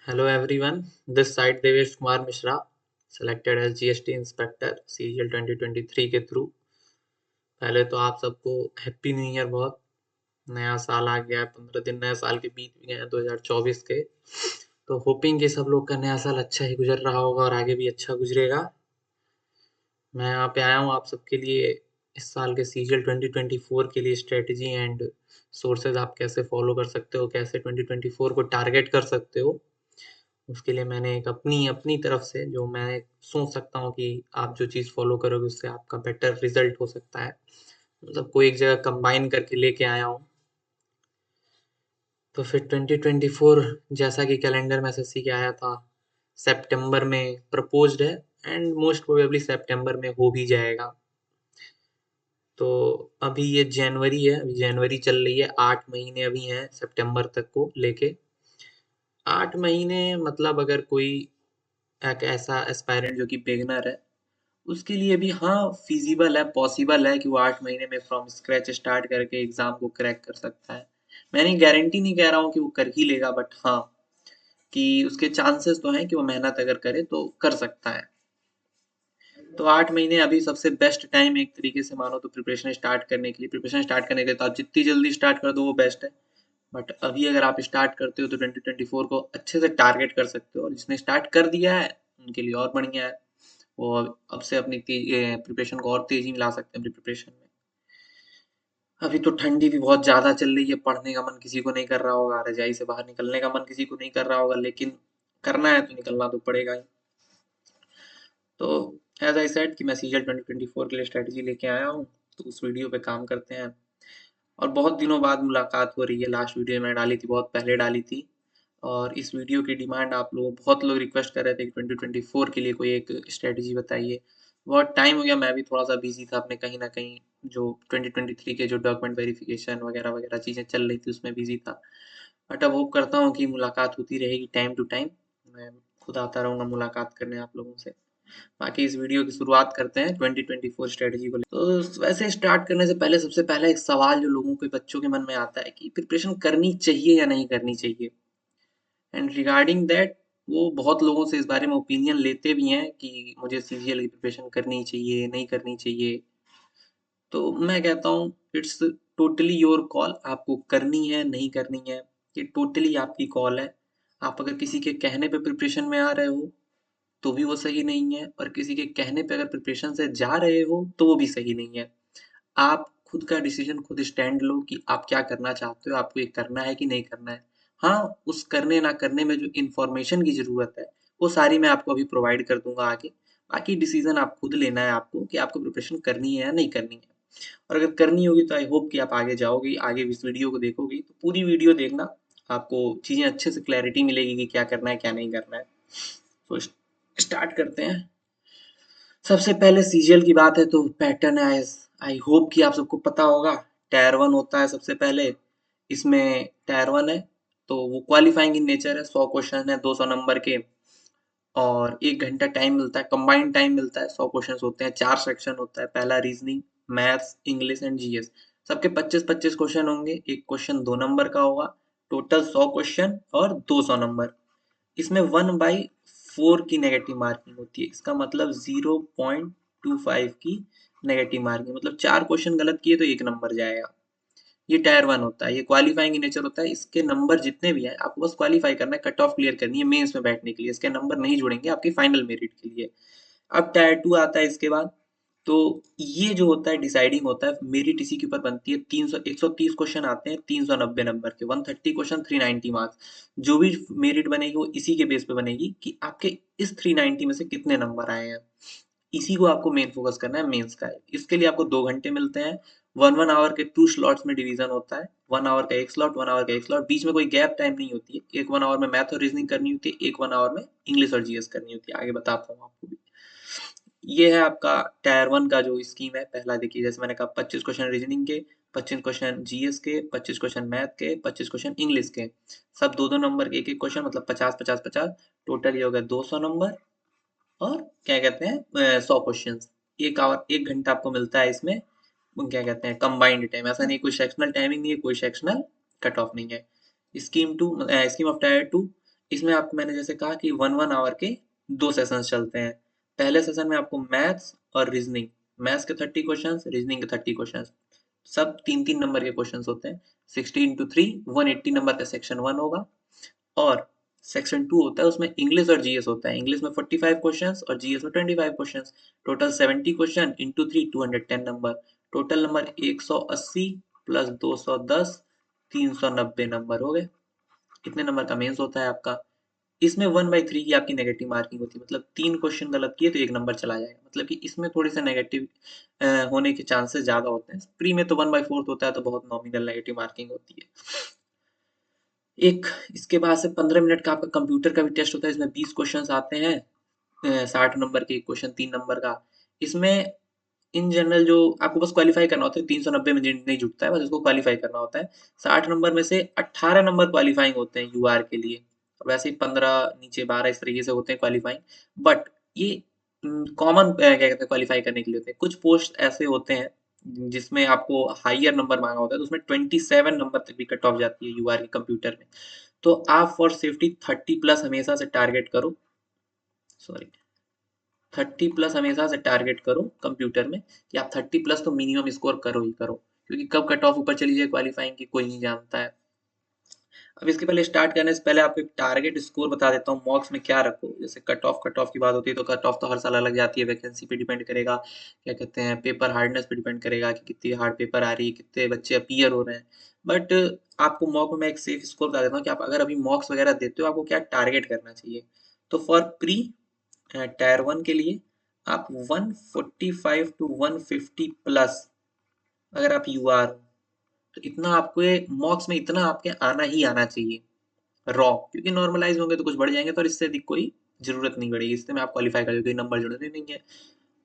Hello everyone, this side Devesh Kumar Mishra, selected as GST Inspector CGL 2023 के through. पहले तो आप सबको हैप्पी न्यू ईयर। बहुत नया साल आ गया है, 15 दिन नए साल के बीत भी गए हैं 2024 के। तो होपिंग कि सब लोग का नया साल अच्छा ही गुजर रहा होगा और आगे भी अच्छा गुजरेगा। मैं यहाँ पे आया हूँ आप सबके लिए इस साल के सीजीएल 2024 के लिए स्ट्रेटजी एंड सोर्सेज आप कैसे फॉलो कर सकते हो, कैसे 2024 को टारगेट कर सकते हो। उसके लिए मैंने एक अपनी अपनी तरफ से जो मैं सोच सकता हूँ कि आप जो चीज़ फॉलो करोगे उससे आपका बेटर रिजल्ट हो सकता है, सबको एक जगह कंबाइन करके लेके आया हूँ। तो फिर 2024 जैसा कि कैलेंडर में एसएससी के आया था, सितंबर में प्रपोज्ड है एंड मोस्ट प्रोबेबली सितंबर में हो भी जाएगा। तो अभी ये जनवरी है, अभी जनवरी चल रही है, 8 महीने अभी हैं सितंबर तक को लेके। 8 महीने मतलब अगर कोई एक ऐसा एस्पायरेंट जो कि बिगिनर है उसके लिए भी हाँ फिजिबल है, पॉसिबल है कि वो 8 महीने में फ्रॉम स्क्रैच स्टार्ट करके एग्जाम को क्रैक कर सकता है। मैंने गारंटी नहीं कह रहा हूँ कि वो कर ही लेगा, बट हाँ कि उसके चांसेस तो हैं कि वो मेहनत अगर करे तो कर सकता है। तो 8 महीने अभी सबसे बेस्ट टाइम एक तरीके से मानो तो प्रिपरेशन स्टार्ट करने के लिए। प्रिपरेशन स्टार्ट करने के लिए तो आप जितनी जल्दी स्टार्ट कर दो वो बेस्ट है, बट अभी अगर आप स्टार्ट करते हो तो 2024 को अच्छे से टारगेट कर सकते हो। और जिसने स्टार्ट कर दिया है उनके लिए और बढ़िया है, वो अब से अपनी प्रिपरेशन को और तेजी में ला सकते हैं अपनी प्रिपरेशन में। अभी तो ठंडी भी बहुत ज्यादा चल रही है, पढ़ने का मन किसी को नहीं कर रहा होगा, रजाई से बाहर निकलने का मन किसी को नहीं कर रहा होगा, लेकिन करना है तो निकलना तो पड़ेगा ही। तो एज आई सेड कि मैं सीजल 2024 के लिए स्ट्रेटजी लेके आया हूँ, तो उस वीडियो पे काम करते हैं। और बहुत दिनों बाद मुलाकात हो रही है, लास्ट वीडियो मैंने डाली थी, बहुत पहले डाली थी। और इस वीडियो की डिमांड आप लोग बहुत लोग रिक्वेस्ट कर रहे थे कि 2024 के लिए कोई एक स्ट्रेटजी बताइए। बहुत टाइम हो गया, मैं भी थोड़ा सा बिजी था अपने कहीं ना कहीं, जो 2023 के जो डॉक्यूमेंट वेरिफिकेशन वगैरह वगैरह चीज़ें चल रही थी उसमें बिजी था। बट अब होप करता हूँ कि मुलाकात होती रहेगी टाइम टू टाइम। मैं खुद आता रहूँगा मुलाकात करने आप लोगों से। बाकी इस वीडियो की शुरुआत करते हैं 2024 स्ट्रेटजी को तो वैसे स्टार्ट करने से पहले सबसे पहला एक सवाल जो लोगों के बच्चों के मन में आता है कि प्रिपरेशन करनी चाहिए या नहीं करनी चाहिए। एंड रिगार्डिंग दैट वो बहुत लोगों से इस बारे में ओपिनियन लेते भी हैं कि मुझे सीजीएल की प्रिपरेशन करनी चाहिए नहीं करनी चाहिए। तो मैं कहता हूँ इट्स टोटली योर कॉल, आपको करनी है नहीं करनी है, ये टोटली आपकी कॉल है। आप अगर किसी के कहने पे प्रिपरेशन में आ रहे हो तो भी वो सही नहीं है, और किसी के कहने पे अगर प्रिपरेशन से जा रहे हो तो वो भी सही नहीं है। आप खुद का डिसीजन खुद स्टैंड लो कि आप क्या करना चाहते हो, आपको ये करना है कि नहीं करना है। हाँ, उस करने ना करने में जो इन्फॉर्मेशन की ज़रूरत है, वो सारी मैं आपको अभी प्रोवाइड कर दूँगा आगे। बाकी डिसीजन आप खुद लेना है आपको कि आपको प्रिपरेशन करनी है या नहीं करनी है। और अगर करनी होगी तो आई होप कि आप आगे जाओगे, आगे इस वीडियो को देखोगे तो पूरी वीडियो देखना, आपको चीज़ें अच्छे से क्लैरिटी मिलेगी कि क्या करना है, क्या नहीं करना है। तो स्टार्ट करते हैं। सबसे पहले सीजीएल की बात है तो पैटर्न है, आई होप कि आप सबको पता होगा। टायर 1 होता है सबसे पहले, इसमें टायर 1 है तो वो क्वालिफाइंग इन नेचर है। 100 क्वेश्चन है 200 नंबर के, और 1 घंटा टाइम मिलता है, कंबाइंड टाइम मिलता है। 100 क्वेश्चन होते हैं, 4 सेक्शन होता है, पहला reasoning, maths, English and GS. सबके 25-25 क्वेश्चन होंगे, एक क्वेश्चन 2 नंबर का होगा। टोटल 100 क्वेश्चन और 200 नंबर। इसमें 1/4 की नेगेटिव मार्किंग होती है, इसका मतलब 0.25 की नेगेटिव मार्किंग, मतलब 4 क्वेश्चन गलत किए तो 1 नंबर जाएगा। ये टायर 1 होता है, ये क्वालिफाइंग इन नेचर होता है। इसके नंबर जितने भी हैं आपको बस क्वालिफाई करना है, कट ऑफ क्लियर करनी है मेंस में बैठने के लिए। इसके नंबर नहीं जुड़ेंगे आपकी फाइनल मेरिट के लिए। अब टायर 2 आता है इसके बाद। तो ये जो होता है डिसाइडिंग होता है, मेरिट इसी के ऊपर बनती है। 130 क्वेश्चन आते हैं, 390 नंबर के, 130 क्वेश्चन, 390 मार्क्स। जो भी मेरिट बनेगी वो इसी के बेस पे बनेगी कि आपके इस 390 में से कितने नंबर आए हैं। इसी को आपको मेन फोकस करना है मेंस का। इसके लिए आपको 2 घंटे मिलते हैं। 1 आवर के 2 स्लॉट्स में डिवीजन होता है। 1 आवर का एक स्लॉट, 1 आवर का एक स्लॉट, बीच में कोई गैप टाइम नहीं होती है। एक 1 आवर में मैथ और रीजनिंग करनी होती है, एक 1 आवर में इंग्लिश और जीएस करनी होती है। आगे बताता हूँ आपको भी। ये है आपका टायर 1 का जो स्कीम है। पहला देखिए, जैसे मैंने कहा 25 क्वेश्चन रीजनिंग के, 25 क्वेश्चन जीएस के, 25 क्वेश्चन मैथ के, 25 क्वेश्चन इंग्लिश के। सब 2-2 नंबर के, एक-एक क्वेश्चन, मतलब 50-50-50। टोटल ये हो गया 200 नंबर। और क्या कहते हैं 100 क्वेश्चन। एक आवर, 1 घंटा आपको मिलता है इसमें। क्या कहते हैं कंबाइंड टाइम, ऐसा नहीं कोई सेक्शनल टाइमिंग नहीं है, कोई सेक्शनल कट ऑफ नहीं है। स्कीम 2, स्कीम ऑफ टायर 2, इसमें आपको मैंने जैसे कहा कि 1 आवर के 2 सेशंस चलते हैं। पहले सेशन में आपको मैथ्स और रीजनिंग, मैथ्स के 30 क्वेश्चंस, रीजनिंग के 30 क्वेश्चंस, सब 3-3 नंबर के क्वेश्चंस होते हैं। 60 into 3 180 नंबर का सेक्शन 1 होगा, और सेक्शन 2 होता है, उसमें इंग्लिश और जीएस होता है। इंग्लिश में 45 क्वेश्चंस और जीएस में 25 questions. Total 70 question into 3 210 number. Total number 180 plus 210 390 number हो गए। कितने नंबर का मेंस होता है आपका। इसमें 1/3 की आपकी नेगेटिव मार्किंग होती है, मतलब 3 क्वेश्चन गलत किए तो 1 नंबर चला जाएगा, मतलब कि इसमें थोड़ी सा नेगेटिव होने के चांसेस ज्यादा होते हैं। प्री में तो 1/4 होता है, तो बहुत नॉमिनल नेगेटिव मार्किंग होती है। एक इसके बाद से 15 मिनट का आपका कंप्यूटर का भी टेस्ट होता है। इसमें 20 क्वेश्चंस आते हैं, 60 नंबर के, एक क्वेश्चन 3 नंबर का। इसमें इन जनरल जो आपको बस क्वालीफाई करना होता है, 390 में नहीं जुटता है, बस इसको क्वालीफाई करना होता है। 60 नंबर में से 18 नंबर क्वालीफाइंग होते हैं यूआर के लिए, और वैसे ही 15 नीचे 12 इस तरीके से होते हैं क्वालीफाइंग। बट ये कॉमन क्या कहते हैं क्वालीफाई करने के लिए होते हैं। कुछ पोस्ट ऐसे होते हैं जिसमें आपको हाइयर नंबर मांगा होता है, तो उसमें 27 नंबर तक भी कट ऑफ जाती है यूआर के कंप्यूटर में। तो आप फॉर सेफ्टी 30 प्लस हमेशा से टारगेट करो, सॉरी 30 प्लस हमेशा से टारगेट करो कंप्यूटर में, कि आप 30 प्लस तो मिनिमम स्कोर करो ही करो, क्योंकि कब कट ऑफ ऊपर चली जाए क्वालिफाइंग की कोई नहीं जानता है। अब इसके पहले स्टार्ट करने से पहले आपको एक टारगेट स्कोर बता देता हूँ मॉक्स में क्या रखो। जैसे कट ऑफ की बात होती है, तो कट ऑफ तो हर साल अलग जाती है, वैकेंसी पे डिपेंड करेगा, क्या कहते हैं पेपर हार्डनेस पे डिपेंड करेगा कि कितनी हार्ड पेपर आ रही है, कितने बच्चे अपीयर हो रहे हैं। बट आपको मॉक में मैं एक सेफ स्कोर बता देता हूँ कि आप अगर अभी मॉक्स वगैरह देते हो, आपको क्या टारगेट करना चाहिए। तो फॉर प्री टायर 1 के लिए आप 145 टू 150 प्लस, अगर आप यूआर हो तो इतना आपको मॉक्स में इतना आपके आना ही आना चाहिए रॉ, क्योंकि नॉर्मलाइज होंगे तो कुछ बढ़ जाएंगे, तो इससे अधिक कोई जरूरत नहीं पड़ेगी, इससे में आप क्वालिफाई कर लोगे, नंबर जुड़ने नहीं है।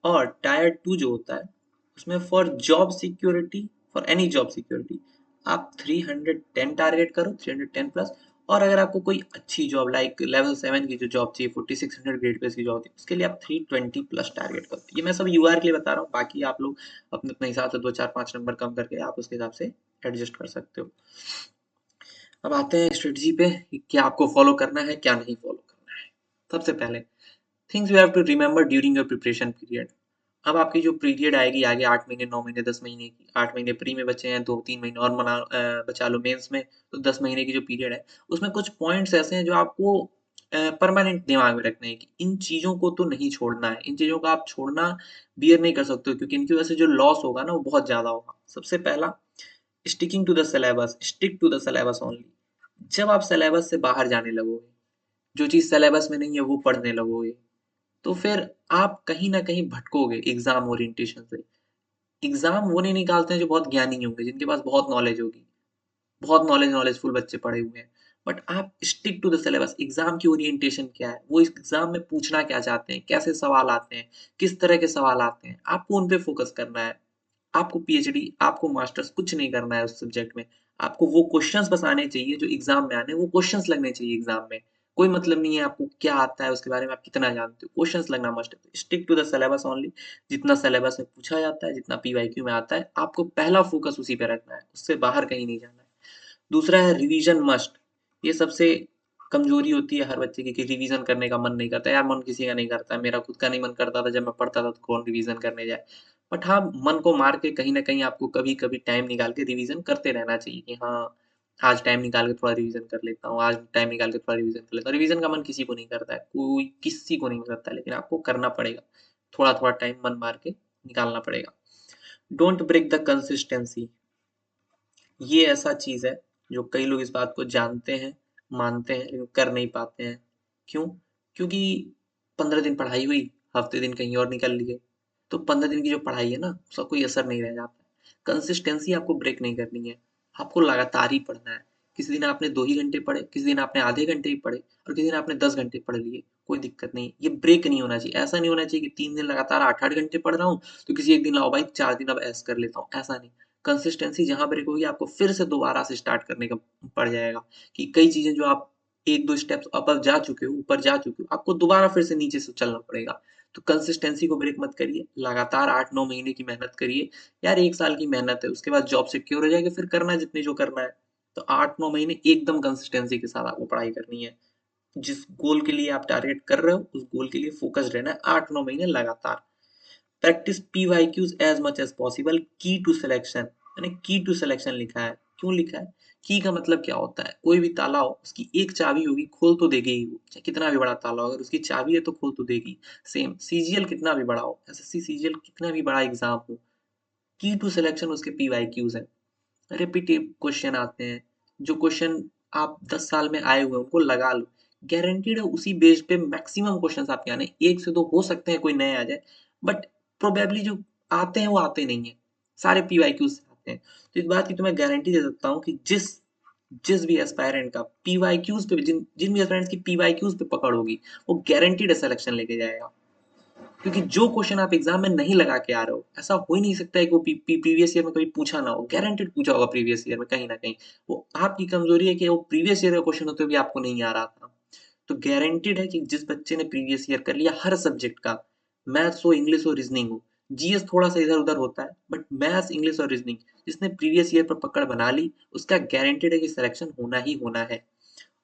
और टायर 2 जो होता है, उसमें for job security, for any job security आप 310 टारगेट करो, 310 प्लस। और अगर आपको कोई अच्छी जॉब लाइक लेवल 7 की जो जॉब चाहिए, 4600 ग्रेड पे की जॉब थी, उसके लिए आप 320 प्लस टारगेट करो। ये मैं सब यूआर के लिए बता रहा हूँ, बाकी आप लोग अपने अपने हिसाब से 2 4 5 नंबर कम करके आप उसके हिसाब से एडजस्ट कर सकते हो। अब आते हैं स्ट्रेटजी पे कि क्या आपको फॉलो करना है, क्या नहीं फॉलो करना है। सबसे पहले things you have to remember during your preparation period. अब आपकी जो पीरियड आएगी आगे 8 महीने 9 महीने 10 महीने की, 8 महीने प्री में बचे हैं, 2-3 महीने और बचा लो मेंस में, तो 10 महीने की जो पीरियड है, उसमें कुछ पॉइंट्स ऐसे हैं जो आपको परमानेंट दिमाग में रखने हैं कि इन चीजों को तो नहीं छोड़ना है, इन चीजों का आप छोड़ना बियर नहीं कर सकते हो, क्योंकि इनकी वजह से जो लॉस होगा ना वो बहुत ज्यादा होगा। सबसे पहला, sticking to the syllabus, stick to the syllabus only. जब आप सिलेबस से बाहर जाने लगोगे, जो चीज सिलेबस में नहीं है वो पढ़ने लगोगे, तो फिर आप कहीं ना कहीं भटकोगे एग्जाम ओरिएंटेशन से। एग्जाम वो नहीं निकालते हैं जो बहुत ज्ञानी होंगे, जिनके पास बहुत नॉलेज होगी, बहुत नॉलेजफुल बच्चे पढ़े हुए हैं। बट आप stick to the syllabus. Exam की ओरिएंटेशन क्या है, वो इस एग्जाम में पूछना क्या चाहते हैं, कैसे सवाल आते हैं, किस तरह के सवाल आते हैं, आपको उन पे फोकस करना है। आपको पीएचडी, आपको मास्टर्स कुछ नहीं करना है उस सब्जेक्ट में। आपको वो क्वेश्चंस बस आने चाहिए जो एग्जाम में आने, वो क्वेश्चंस लगने चाहिए एग्जाम में। कोई मतलब नहीं है आपको क्या आता है, उसके बारे में आप कितना जानते हो, क्वेश्चंस लगना मस्ट है। Stick to the syllabus only. जितना सिलेबस में पूछा जाता है, जितना पीवाईक्यू में आता है, आपको पहला फोकस उसी पे रखना है, उससे बाहर कहीं नहीं जाना है। दूसरा है रिवीजन मस्ट। ये सबसे कमजोरी होती है हर बच्चे की कि रिवीजन करने का मन नहीं करता। यार मन किसी का नहीं करता, मेरा खुद का नहीं मन करता था, जब मैं पढ़ता था तो कौन रिवीजन करने जाए। बट हाँ, मन को मार के कहीं ना कहीं आपको कभी कभी टाइम निकाल के रिवीजन करते रहना चाहिए कि हाँ आज टाइम निकाल के थोड़ा रिवीजन कर लेता हूँ, आज टाइम निकाल के थोड़ा रिवीजन कर लेता हूँ। रिवीजन का मन किसी को नहीं करता है, कोई किसी को नहीं करता है, लेकिन आपको करना पड़ेगा। थोड़ा थोड़ा टाइम मन मार के निकालना पड़ेगा। Don't break the consistency. ये ऐसा चीज है जो कई लोग इस बात को जानते हैं, मानते हैं, लेकिन कर नहीं पाते हैं। क्यों? क्योंकि 15 दिन पढ़ाई हुई, हफ्ते दिन कहीं और निकल लिए, तो 15 दिन की जो पढ़ाई है ना उसका कोई असर नहीं रह जाता। कंसिस्टेंसी आपको ब्रेक नहीं करनी है, आपको लगातार ही पढ़ना है। किसी दिन आपने 2 ही घंटे पढ़े, किसी दिन आपने आधे घंटे ही पढ़े, और किसी दिन आपने 10 घंटे पढ़ लिए, कोई दिक्कत नहीं। ये ब्रेक नहीं होना चाहिए। ऐसा नहीं होना चाहिए कि 3 दिन लगातार 8-8 घंटे पढ़ रहा हूँ, तो किसी एक दिन लाओ भाई 4 दिन अब ऐस कर लेता हूँ, ऐसा नहीं। कंसिस्टेंसी जहां ब्रेक होगी, आपको फिर से दोबारा से स्टार्ट करने का पड़ जाएगा, कि कई चीजें जो आप 1-2 स्टेप्स अपर जा चुके हो, ऊपर जा चुके हो, आपको दोबारा फिर से नीचे से चलना पड़ेगा। तो कंसिस्टेंसी को ब्रेक मत करिए, लगातार 8-9 महीने की मेहनत करिए। यार 1 साल की मेहनत है, उसके बाद जॉब सिक्योर हो जाएगी, फिर करना है जितनी जो करना है। तो 8-9 महीने एकदम कंसिस्टेंसी के साथ आपको पढ़ाई करनी है। जिस गोल के लिए आप टारगेट कर रहे हो उस गोल के लिए फोकस्ड रहना है 8-9 महीने लगातार। Practice PYQs as much as possible, key to selection, मैंने की टू सिलेक्शन लिखा है। क्यों लिखा है? की का मतलब क्या होता है? कोई भी ताला हो उसकी एक चाबी होगी, खोल तो देगी ही वो, चाहे कितना भी बड़ा ताला हो, अगर उसकी चाबी है तो खोल तो देगी। सेम सीजीएल कितना भी बड़ा हो, एसएससी सीजीएल कितना भी बड़ा एग्जाम हो, की टू सिलेक्शन उसके PYQs है। रिपीटिव क्वेश्चन आते हैं, जो क्वेश्चन आप 10 साल में आए हुए हैं उनको लगा लो, गारंटीड है उसी बेस पे मैक्सिमम क्वेश्चंस आपके आने, एक से दो हो सकते हैं कोई नए आ जाए, बट प्रोबेबली जो आते हैं वो आते नहीं है, सारे PYQ से आते हैं। तो इस बात की तो मैं गारंटी दे सकता हूँ कि जिस जिस भी एस्पायरेंट का PYQs पे, जिन जिन भी एस्पायरेंट्स की PYQs पे पकड़ होगी, वो गारंटीड सिलेक्शन लेके जाएगा। क्योंकि जो क्वेश्चन आप एग्जाम में नहीं लगा के आ रहे हो, ऐसा हो ही नहीं सकता है कि वो प्रीवियस ईयर में कभी पूछा ना हो, गारंटेड पूछा होगा प्रीवियस ईयर में कहीं ना कहीं। वो आपकी कमजोरी है कि वो प्रीवियस ईयर का क्वेश्चन होते हुए आपको नहीं आ रहा था। तो गारंटेड है कि जिस बच्चे ने प्रीवियस ईयर कर लिया हर सब्जेक्ट का, मैथ्स हो, इंग्लिश हो, रीजनिंग हो, जीएस थोड़ा सा इधर उधर होता है, बट मैथ्स, इंग्लिश और रीजनिंग जिसने प्रीवियस ईयर पर पकड़ बना ली, उसका गारंटेड है कि सिलेक्शन होना ही होना है।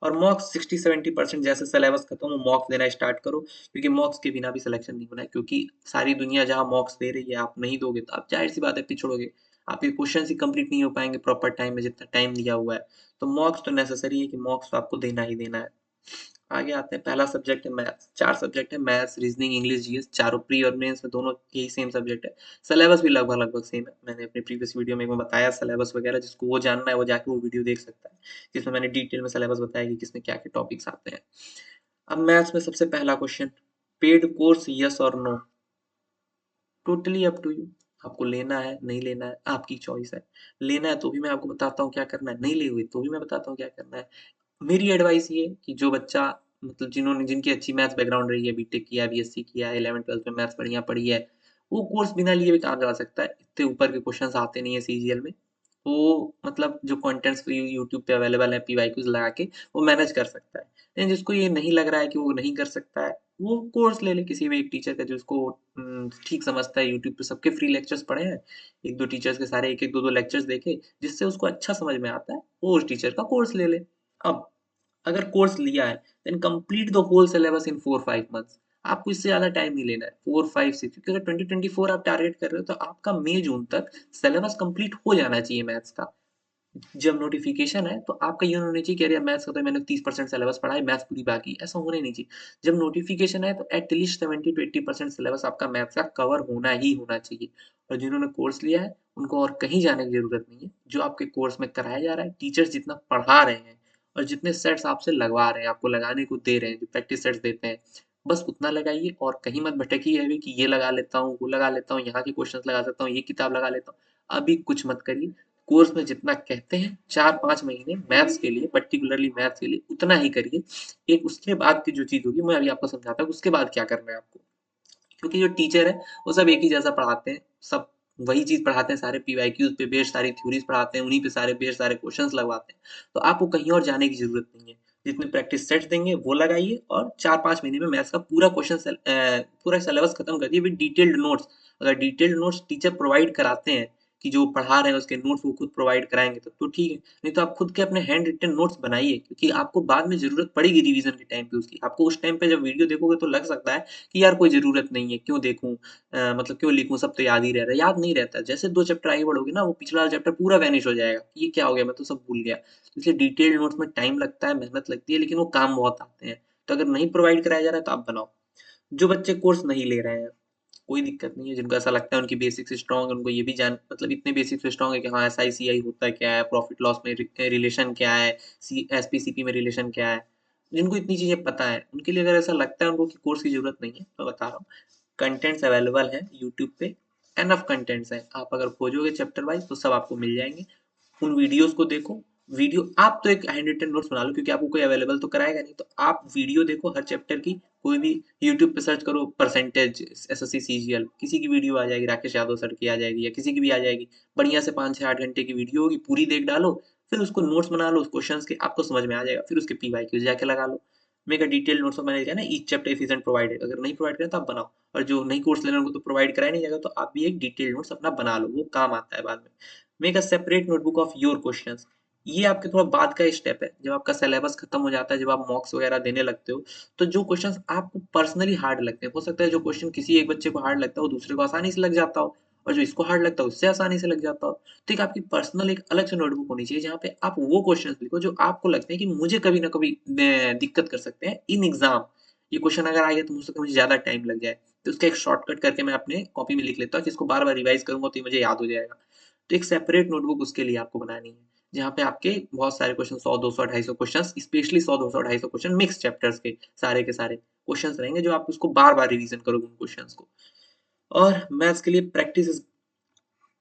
और मॉक्स 60-70% जैसे सिलेबस खत्म हो मॉक्स देना स्टार्ट करो, क्योंकि मॉक्स के बिना भी सिलेक्शन नहीं होना है, क्योंकि सारी दुनिया जहाँ मॉक्स दे रही है आप नहीं दोगे तो आप जाहिर सी बात है पिछड़ोगे, आपके क्वेश्चन ही कंप्लीट नहीं हो पाएंगे प्रॉपर टाइम में जितना टाइम दिया हुआ है। तो मॉक्स तो नेसेसरी है कि मॉक्स तो आपको देना ही देना है। आगे आते हैं, पहला सब्जेक्ट है मैथ्स, 4 सब्जेक्ट है मैथ्स, रीजनिंग, इंग्लिश, जीएस, चारों प्री और मेंस में दोनों यही सेम सब्जेक्ट है। सिलेबस भी लगभग सेम है, मैंने अपने प्रीवियस वीडियो में बताया सिलेबस वगैरह, जिसको वो जानना है वो जाके वो वीडियो देख सकता है, जिसमें मैंने डिटेल में सिलेबस बताया कि किसमें क्या क्या टॉपिक्स आते हैं। अब मैथ्स में सबसे पहला क्वेश्चन, पेड कोर्स यस और no, totally up to you, आपको लेना है नहीं लेना है आपकी चॉइस है। लेना है तो भी मैं आपको बताता हूँ क्या करना है, नहीं लिए तो भी मैं बताता हूँ क्या करना है। मेरी एडवाइस ये है कि जो बच्चा, मतलब जिन्होंने, जिनकी अच्छी मैथ्स बैकग्राउंड रही है, बीटेक किया है, बीएससी किया है, 11th-12th में मैथ्स बढ़िया पढ़ी है, वो कोर्स बिना लिए भी काम चला सकता है। इतने ऊपर के क्वेश्चंस आते नहीं है सीजीएल में। वो मतलब जो कंटेंट्स यूट्यूब पे अवेलेबल है पीवाईक्यूज लगा के वो मैनेज कर सकता है। लेकिन जिसको ये नहीं लग रहा है कि वो नहीं कर सकता है, वो कोर्स ले ले किसी भी एक टीचर का जो उसको ठीक समझता है। यूट्यूब पे सबके फ्री लेक्चर्स पड़े हैं, 1-2 टीचर्स के सारे 1-1, 2-2 लेक्चर्स देखे, जिससे उसको अच्छा समझ में आता है, वो उस टीचर का कोर्स ले ले। अब अगर कोर्स लिया है then complete the whole syllabus इन 4-5 मंथ्स। आपको इससे ज़्यादा टाइम नहीं लेना है, 4-5-6, क्योंकि अगर 2024 आप टारगेट कर रहे हो तो आपका मई जून तक सिलेबस कंप्लीट हो जाना चाहिए मैथ्स का। जब नोटिफिकेशन है तो आपका ये होना चाहिए कि अरे मैथ्स का तो मैंने 30% सिलेबस पढ़ा है, मैथ्स पूरी बाकी है, ऐसा होना ही नहीं चाहिए। जब नोटिफिकेशन है तो एटलीस्ट 70-80% सिलेबस आपका मैथ्स का कवर होना ही होना चाहिए। और जिन्होंने कोर्स लिया है उनको और कहीं जाने की जरूरत नहीं है, जो आपके कोर्स में कराया जा रहा है, टीचर्स जितना पढ़ा रहे हैं और जितने सेट्स आपसे लगवा रहे हैं, आपको लगाने को दे रहे हैं, जो प्रैक्टिस सेट्स देते हैं, बस उतना लगाइए और कहीं मत भटकिए अभी कि ये लगा लेता हूँ, वो लगा लेता हूँ, यहाँ के क्वेश्चंस लगा सकता हूँ, ये किताब लगा लेता हूँ। अभी कुछ मत करिए। कोर्स में जितना कहते हैं 4-5 महीने मैथ्स के लिए, पर्टिकुलरली मैथ्स के लिए उतना ही करिए। एक उसके बाद की जो चीज़ होगी मैं अभी आपको समझाता हूँ उसके बाद क्या करना है आपको। क्योंकि जो टीचर है वो सब एक ही जैसा पढ़ाते हैं, सब वही चीज़ पढ़ाते हैं, सारे पीवाईक्यूज़ पे बेस्ड सारी थ्योरीज़ पढ़ाते हैं, उन्हीं पे सारे बेस्ड सारे क्वेश्चंस लगवाते हैं। तो आपको कहीं और जाने की ज़रूरत नहीं है। जितने प्रैक्टिस सेट्स देंगे वो लगाइए और 4-5 महीने में मैथ्स का पूरा पूरा सिलेबस खत्म कर दिए विद डिटेल्ड नोट्स। अगर डिटेल्ड नोट्स टीचर प्रोवाइड कराते हैं कि जो पढ़ा रहे हैं उसके नोट्स वो खुद प्रोवाइड कराएँगे तब तो ठीक है, नहीं तो आप खुद के अपने हैंड रिटन नोट्स बनाइए, क्योंकि आपको बाद में ज़रूरत पड़ेगी रिवीज़न के टाइम पे उसकी। आपको उस टाइम पे जब वीडियो देखोगे तो लग सकता है कि यार कोई ज़रूरत नहीं है, क्यों देखूँ, मतलब क्यों लिखूँ, सब तो याद ही रह रहा है। याद नहीं रहता, जैसे 2 चैप्टर आगे बढ़ोगे ना वो पिछला वाला चैप्टर पूरा वैनिश हो जाएगा, ये क्या हो गया मैं तो सब भूल गया। इसलिए डिटेल्ड नोट्स में टाइम लगता है, मेहनत लगती है, लेकिन वो काम बहुत आते हैं। तो अगर नहीं प्रोवाइड कराया जा रहा है तो आप बनाओ। जो बच्चे कोर्स नहीं ले रहे हैं, कोई दिक्कत नहीं है, जिनको ऐसा लगता है उनकी बेसिक्स स्ट्रॉन्ग है, उनको ये भी जान, मतलब इतने बेसिक्स स्ट्रॉन्ग है कि हाँ एसआईसीआई होता क्या है, प्रॉफिट लॉस में रिलेशन क्या है, एसपीसीपी में रिलेशन क्या है, जिनको इतनी चीजें पता है उनके लिए अगर ऐसा लगता है उनको कि कोर्स की जरूरत नहीं है, तो बता रहा हूँ कंटेंट्स अवेलेबल है यूट्यूब पे, एनफ कंटेंट्स हैं। आप अगर खोजोगे चैप्टर वाइज तो सब आपको मिल जाएंगे। उन वीडियोस को देखो। वीडियो आप तो एक हैंड रिटन नोट्स बना लो, क्योंकि आपको कोई अवेलेबल तो कराएगा नहीं, तो आप वीडियो देखो हर चैप्टर की। कोई भी यूट्यूब पे सर्च करो परसेंटेज एसएससी सीजीएल, किसी की वीडियो आ जाएगी, राकेश यादव सर की आ जाएगी या किसी की भी आ जाएगी, बढ़िया से 5-6-8 घंटे की वीडियो होगी, पूरी देख डालो, फिर उसको नोट्स बना लो उस क्वेश्चंस के, आपको समझ में आ जाएगा, फिर उसके पीवाईक्यूज जाके लगा लो। मेक अ डिटेल नोट्स, मैंने कहा ना each chapter if isn't provided, अगर नहीं प्रोवाइड करें तो आप बनाओ। और जो नहीं कोर्स लेना उनको तो प्रोवाइड कराया नहीं जाएगा, तो आप भी एक डिटेल नोट्स अपना बना लो, वो काम आता है बाद में। Make a separate notebook of your questions, ये आपके थोड़ा बाद का स्टेप है। जब आपका सिलेबस खत्म हो जाता है, जब आप मॉक्स वगैरह देने लगते हो, तो जो क्वेश्चंस आपको पर्सनली हार्ड लगते हैं, हो सकता है जो क्वेश्चन किसी एक बच्चे को हार्ड लगता है, वो दूसरे को आसानी से लग जाता हो, और जो इसको हार्ड लगता है, उससे आसानी से लग जाता हो। तो एक आपकी पर्सनल एक अलग से नोटबुक होनी चाहिए, जहाँ पे आप वो क्वेश्चंस लिखो जो आपको लगते हैं कि मुझे कभी ना कभी दिक्कत कर सकते हैं इन एग्ज़ाम। ये क्वेश्चन अगर आ गया तो हो सकता है मुझे ज़्यादा टाइम लग जाए। तो उसका एक शॉर्टकट करके मैं अपने कॉपी में लिख लेता हूँ कि इसको बार-बार रिवाइज़ करूँगा तो ये मुझे याद हो जाएगा। तो एक सेपरेट नोटबुक उसके लिए आपको बनानी है। जहाँ पे आपके बहुत सारे question 100, 200, 250 questions specially 100, 200, 250 question mix chapters के सारे क्वेश्चंस रहेंगे जो आप उसको बार-बार रिवीजन करोगे उन क्वेश्चंस को। और मैथ्स के लिए practice is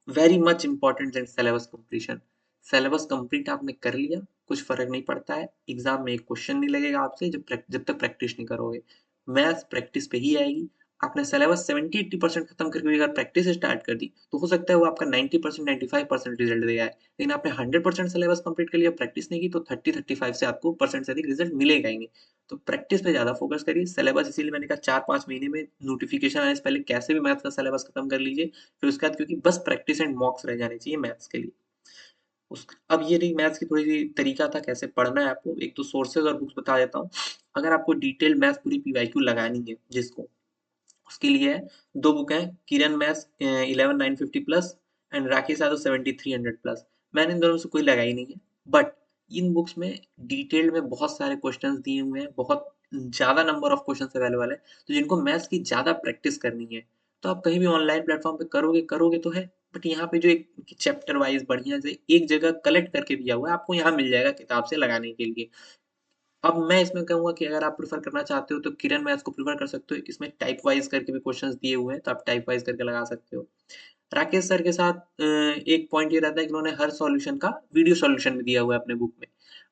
very much important then syllabus completion. Syllabus complete आपने कर लिया, कुछ फ़र्क नहीं पड़ता है, एग्ज़ाम में एक क्वेश्चन नहीं लगेगा आपसे जब तक प्रैक्टिस नहीं करोगे। मैथ्स प्रैक्टिस पे ही आएगी। आपने सिलेबस 70-80% खत्म करके भी अगर प्रैक्टिस स्टार्ट कर दी, तो हो सकता है वो आपका 90% 95% रिज़ल्ट दे आए। लेकिन आपने 100% सिलेबस कंप्लीट कर लिया, प्रैक्टिस नहीं की, तो 30-35 से आपको परसेंट से अधिक रिज़ल्ट मिलेगा ही नहीं। तो प्रैक्टिस पे ज़्यादा फ़ोकस करिए। सिलेबस इसीलिए मैंने कहा 4-5 महीने में नोटिफ़िकेशन आने से पहले कैसे भी मैथ्स का सिलेबस खत्म कर लीजिए। फिर उसके बाद क्योंकि बस प्रैक्टिस एंड मॉक्स रह जाने चाहिए मैथ्स के लिए। उस अब ये रही मैथ्स की थोड़ी-सी तरीका था कैसे पढ़ना है आपको। एक तो सोर्सेज़ और बुक्स बता देता हूँ। अगर आपको डिटेल्ड मैथ्स पूरी पीवाईक्यू लगानी है जिसको, उसके लिए 2 बुक हैं, Kiran maths 11950 plus and Rakesh Yadav 7300 plus. मैंने इन दोनों में से कोई लगाई नहीं है, बट इन बुक्स में डिटेल्ड में बहुत सारे क्वेश्चंस दिए हुए हैं, बहुत ज़्यादा नंबर ऑफ क्वेश्चंस अवेलेबल है, तो जिनको मैथ्स की ज़्यादा प्रैक्टिस करनी है, तो आप कहीं भी ऑनलाइन प्लेटफ़ॉर्म पे करोगे तो है, बट यहाँ पे जो एक चैप्टर वाइज़ बढ़िया से एक जगह कलेक्ट करके दिया हुआ है, आपको यहाँ मिल जाएगा किताब से लगाने के लिए। अब मैं इसमें कहूँगा कि अगर आप प्रेफ़र करना चाहते हो तो किरण मैथ्स को प्रेफ़र कर सकते हो। इसमें टाइप वाइज़ करके भी क्वेश्चन्स दिए हुए हैं, तो आप टाइप वाइज़ करके लगा सकते हो। राकेश सर के साथ एक पॉइंट ये रहता है कि उन्होंने हर सॉल्यूशन का वीडियो सॉल्यूशन भी दिया हुआ है अपने बुक में।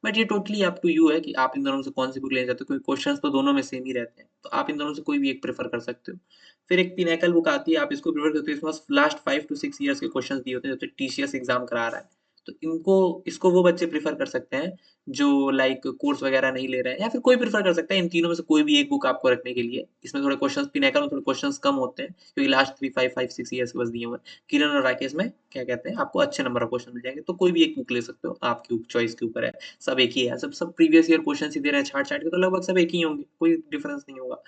बट ये टोटली अप टू यू है कि आप इन दोनों में से कौन-सी बुक लेना चाहते हो क्योंकि क्वेश्चन्स तो दोनों में सेम ही रहते हैं। तो आप इन दोनों में से कोई भी एक प्रेफ़र कर सकते हो। फिर एक पिनैकल बुक आती है, आप इसको प्रेफ़र करते हो, इसमें बस लास्ट 5 टू 6 ईयर्स के क्वेश्चन्स दिए होते हैं, जब तक टीसीएस एग्ज़ाम करा रहा है। तो इसको वो बच्चे प्रेफ़र कर सकते हैं जो लाइक कोर्स वगैरह नहीं ले रहे हैं या फिर कोई प्रेफ़र कर सकता है इन तीनों में से कोई भी एक बुक आपको रखने के लिए। इसमें थोड़े क्वेश्चन्स पिनैकल में थोड़े क्वेश्चन्स कम होते हैं क्योंकि लास्ट 3 5 6 ईयर्स के बस दिए हुए हैं। किरण और राकेश में क्या कहते हैं आपको अच्छे नंबर ऑफ क्वेश्चन मिल जाएँगे, तो कोई भी एक बुक ले सकते हो, आपकी चॉइस के ऊपर है। सब एक ही है, सब प्रीवियस ईयर क्वेश्चन्स ही दे रहे हैं छाँट-छाँट के तो लगभग सब एक ही होंगे, कोई डिफरेंस नहीं होगा।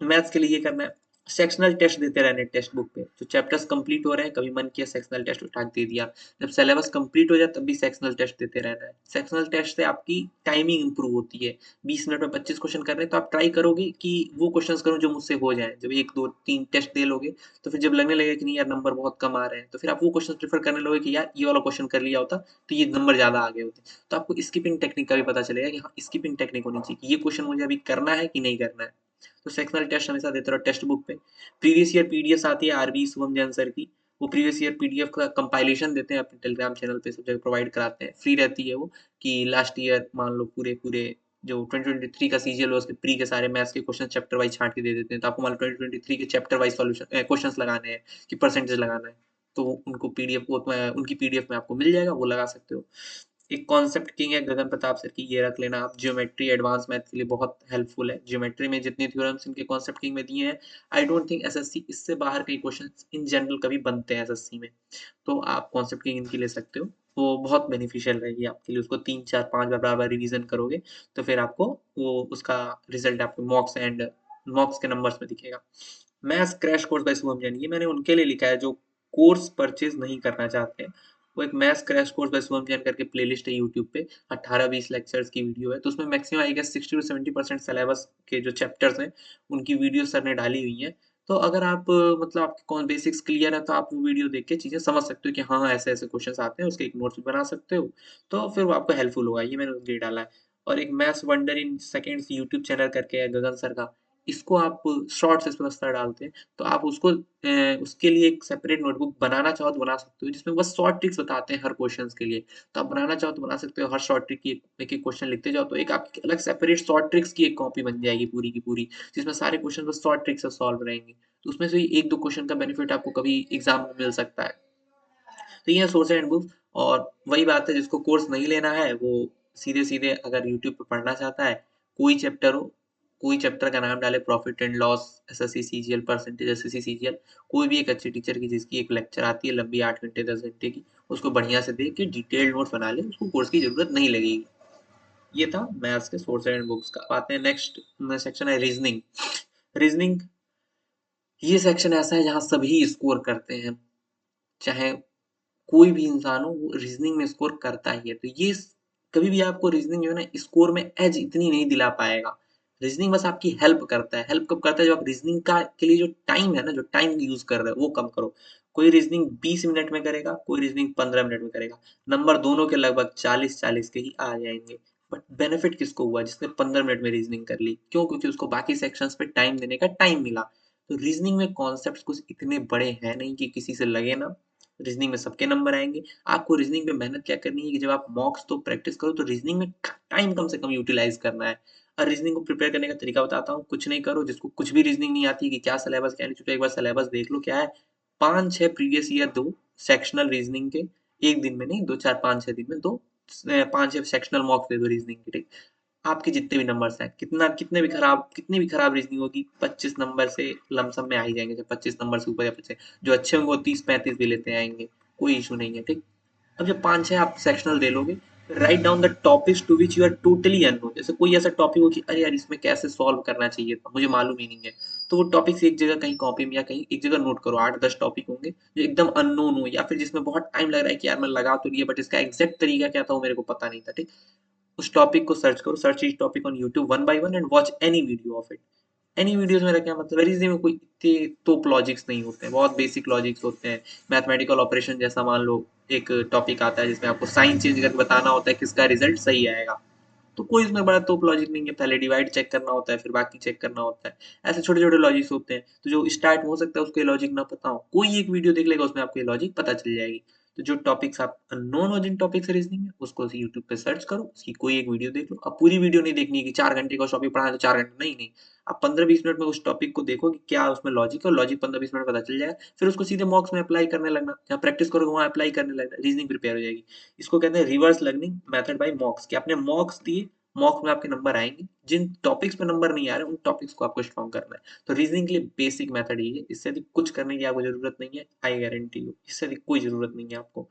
मैथ्स के लिए ये करना है। सेक्शनल टेस्ट देते रहने हैं टेक्स्ट बुक पे। जो चैप्टर्स कंप्लीट हो रहे हैं, कभी मन किया सेक्शनल टेस्ट उठा के दे दिया। जब सिलेबस कंप्लीट हो जाए तब भी सेक्शनल टेस्ट देते रहना है। सेक्शनल टेस्ट से आपकी टाइमिंग इम्प्रूव होती है। 20 मिनट में 25 क्वेश्चन करने हैं तो आप ट्राई करोगे कि वो क्वेश्चंस करूँ जो मुझसे हो जाएँ। जब 1, 2, 3 टेस्ट दे लोगे, तो फिर जब लगने लगेगा कि नहीं यार नंबर बहुत कम आ रहे हैं, तो फिर आप वो क्वेश्चन प्रेफर करने लगोगे कि यार ये वाला क्वेश्चन कर लिया होता, तो ये नंबर ज़्यादा आ गए होते। तो आपको स्किपिंग टेक्निक का भी पता चलेगा कि हाँ, स्किपिंग टेक्निक होनी चाहिए कि ये क्वेश्चन मुझे अभी करना है कि नहीं करना है। तो सेक्शनल टेस्ट हमेशा देते रहो टेक्स्ट बुक पे। प्रीवियस ईयर पीडीएफ आती है आरबी शुभम जैन सर की। वो प्रीवियस ईयर पीडीएफ का कंपाइलेशन देते हैं अपने टेलीग्राम चैनल पे सब जगह प्रोवाइड कराते हैं। फ्री रहती है वो कि लास्ट ईयर मान लो पूरे-पूरे जो 2023 का सीजीएल हुआ उसके प्री के सारे मैथ्स के क्वेश्चन चैप्टर वाइज़ छाँट के दे देते हैं। तो आपको मान लो 2023 के चैप्टर वाइज़ क्वेश्चन्स लगाने हैं कि परसेंटेज लगाना है। तो उनको पीडीएफ वो उनकी पीडीएफ में आपको मिल जाएगा, वो लगा सकते हो। एक कॉन्सेप्ट किंग है गगन प्रताप सर की, ये रख लेना आप। ज्योमेट्री एडवांस मैथ के लिए बहुत हेल्पफुल है। ज्योमेट्री में जितने थ्योरम्स इनके कॉन्सेप्ट किंग में दिए हैं, आई डोंट थिंक एसएससी इससे बाहर कई क्वेश्चंस इन जनरल कभी बनते हैं एसएससी में। तो आप कॉन्सेप्ट किंग इनकी ले सकते हो। वो बहुत बेनिफिशियल रहेगी आपके लिए। उसको 3, 4, 5 बार-बार रिवीजन करोगे, तो फिर आपको वो उसका रिजल्ट आपको मॉक्स के नंबर्स में दिखेगा। Maths crash course by Shubham Jain, ये मैंने उनके लिए लिखा है जो कोर्स परचेज़ नहीं करना चाहते हैं। वो एक maths crash course by Shubham Jain करके प्लेलिस्ट है यूट्यूब पे, 18-20 लेक्चर्स की वीडियो है। तो उसमें maximum I guess 60 to 70% syllabus के जो चैप्टर्स हैं, उनकी वीडियो सर ने डाली हुई हैं। तो अगर आप मतलब आपके कौन बेसिक्स क्लियर है तो आप वो वीडियो देख के चीज़ें समझ सकते हो कि हाँ, ऐसे-ऐसे क्वेश्चन्स आते हैं, उसके एक नोट्स भी बना सकते हो। तो फिर वो आपको हेल्पफुल होगा, ये मैंने उनके लिए डाला है। और एक maths wonder in seconds YouTube channel करके है गगन सर का, इसको आप शॉर्ट्स इसमें सर डालते हैं, तो आप उसको उसके लिए एक सेपरेट नोटबुक बनाना चाहो तो बना सकते हो, जिसमें बस शॉर्ट ट्रिक्स बताते हैं हर क्वेश्चन्स के लिए। तो आप बनाना चाहो तो बना सकते हो, हर शॉर्ट ट्रिक की एक-एक क्वेश्चन लिखते जाओ, तो एक आपकी अलग सेपरेट शॉर्ट ट्रिक्स की एक कॉपी बन जाएगी पूरी की पूरी, जिसमें सारे क्वेश्चन बस शॉर्ट ट्रिक से सॉल्व रहेंगे। तो उसमें से 1-2 क्वेश्चन का बेनिफिट आपको कभी एग्ज़ाम में मिल सकता है। तो ये है सोर्स एंड बुक्स और वही बात है जिसको कोर्स नहीं लेना है, वो सीधे-सीधे अगर यूट्यूब पे पढ़ना चाहता है, कोई चैप्टर हो कोई चैप्टर का नाम डाले, profit and loss, SSC CGL, percentage SSC CGL, कोई भी एक अच्छी टीचर की जिसकी एक लेक्चर आती है लंबी 8 घंटे 10 घंटे की, उसको बढ़िया से देख के डिटेल्ड नोट्स बना ले, उसको कोर्स की जरूरत नहीं लगेगी। ये था मैथ्स के सोर्स एंड बुक्स का। आते हैं नेक्स्ट सेक्शन है रीजनिंग। रीजनिंग ये सेक्शन ऐसा है जहाँ सभी स्कोर करते हैं, चाहे कोई भी इंसान हो वो रीजनिंग में स्कोर करता ही है। तो ये कभी भी आपको रीजनिंग जो है ना स्कोर में एज इतनी नहीं दिला पाएगा। रीजनिंग बस आपकी हेल्प करता है। हेल्प कब करता है? जब आप रीजनिंग का के लिए जो टाइम है ना, जो टाइम यूज कर रहे हो वो कम करो। कोई रीजनिंग 20 मिनट में करेगा, कोई रीजनिंग 15 मिनट में करेगा, नंबर दोनों के लगभग 40-40 के ही आ जाएंगे। बट बेनिफिट किसको हुआ? जिसने 15 मिनट में रीजनिंग कर ली। क्यों? क्योंकि उसको बाकी सेक्शंस पे टाइम देने का टाइम मिला। तो रीजनिंग में कॉन्सेप्ट्स कुछ इतने बड़े हैं नहीं कि किसी से लगे ना। रीजनिंग में सबके नंबर आएंगे। आपको रीजनिंग पे मेहनत क्या करनी है कि जब आप मॉक्स तो प्रैक्टिस करो, तो रीजनिंग में टाइम कम से कम यूटिलाइज करना है। और रीजनिंग को प्रिपेयर करने का तरीका बताता हूँ। कुछ नहीं करो, जिसको कुछ भी रीजनिंग नहीं आती कि क्या सिलेबस क्या नहीं, चुपचाप एक बार सिलेबस देख लो क्या है। 5-6 प्रीवियस ईयर दो सेक्शनल रीजनिंग के, एक दिन में नहीं, 2-4-5-6 दिन में दो 5-6 सेक्शनल मॉक्स दे दो रीजनिंग के। ठीक, आपके जितने भी नंबर्स हैं, कितनी भी खराब रीजनिंग होगी, 25 नंबर से लमसम में आ ही जाएंगे। जब 25 नंबर से ऊपर या पीछे जो अच्छे होंगे वो 30-35 भी लेते आएंगे, कोई इशू नहीं है। ठीक, अब जब 5-6 आप सेक्शनल दे लोगे, write down the topics to which you are totally unknown. जैसे कोई ऐसा टॉपिक हो कि अरे यार इसमें कैसे सॉल्व करना चाहिए था, मुझे मालूम ही नहीं है, तो वो टॉपिक्स एक जगह कहीं कॉपी में या कहीं एक जगह नोट करो। 8-10 टॉपिक होंगे जो एकदम अननोन हो, या फिर जिसमें बहुत टाइम लग रहा है कि यार मैं लगा तो लिया बट इसका एग्जैक्ट तरीका क्या था वो मेरे को पता नहीं था। ठीक, उस टॉपिक को सर्च करो, search etch topic on YouTube one by one and watch any video of it. Any videos मेरा क्या मतलब है, रीजनिंग में कोई इतने तोप लॉजिक्स नहीं होते हैं, बहुत बेसिक लॉजिक्स होते हैं। मैथमेटिकल ऑपरेशन जैसा मान लो एक टॉपिक आता है जिसमें आपको साइन चेंज करके बताना होता है किसका रिजल्ट सही आएगा, तो कोई इसमें बड़ा तोप लॉजिक नहीं है। पहले डिवाइड चेक करना होता है, फिर बाकी चेक करना होता है। ऐसे छोटे छोटे लॉजिक्स होते हैं, तो जो स्टार्ट हो सकता है उसको लॉजिक ना पता हो, कोई एक वीडियो देख लेगा उसमें आपको ये लॉजिक पता चल जाएगी। तो जो टॉपिक्स आप अननोन हो, जिन टॉपिक से रीजनिंग में, उसको यूट्यूब पे सर्च करो, उसकी कोई एक वीडियो देख लो। अब पूरी वीडियो नहीं देखनी है कि 4 घंटे का टॉपिक पढ़ा है तो 4 घंटे, नहीं नहीं, आप 15-20 मिनट में उस टॉपिक को देखो कि क्या उसमें लॉजिक है, और लॉजिक 15-20 मिनट पता चल जाए, फिर उसको सीधे मॉक्स में अप्लाई करने लगना। जहाँ प्रैक्टिस करोगे वहां अप्लाई करने लगना, रीजनिंग प्रिपेयर हो जाएगी। इसको कहते हैं रिवर्स लर्निंग मेथड बाय मॉक्स, कि आपने मॉक्स दिए, मॉक में आपके नंबर आएंगे, जिन टॉपिक्स पे नंबर नहीं आ रहे उन टॉपिक्स को आपको स्ट्रॉन्ग करना है। तो रीजनिंग के लिए बेसिक मेथड ये है, इससे अधिक कुछ करने की आपको जरूरत नहीं है, आई गारंटी यू, इससे अधिक कोई जरूरत नहीं है आपको।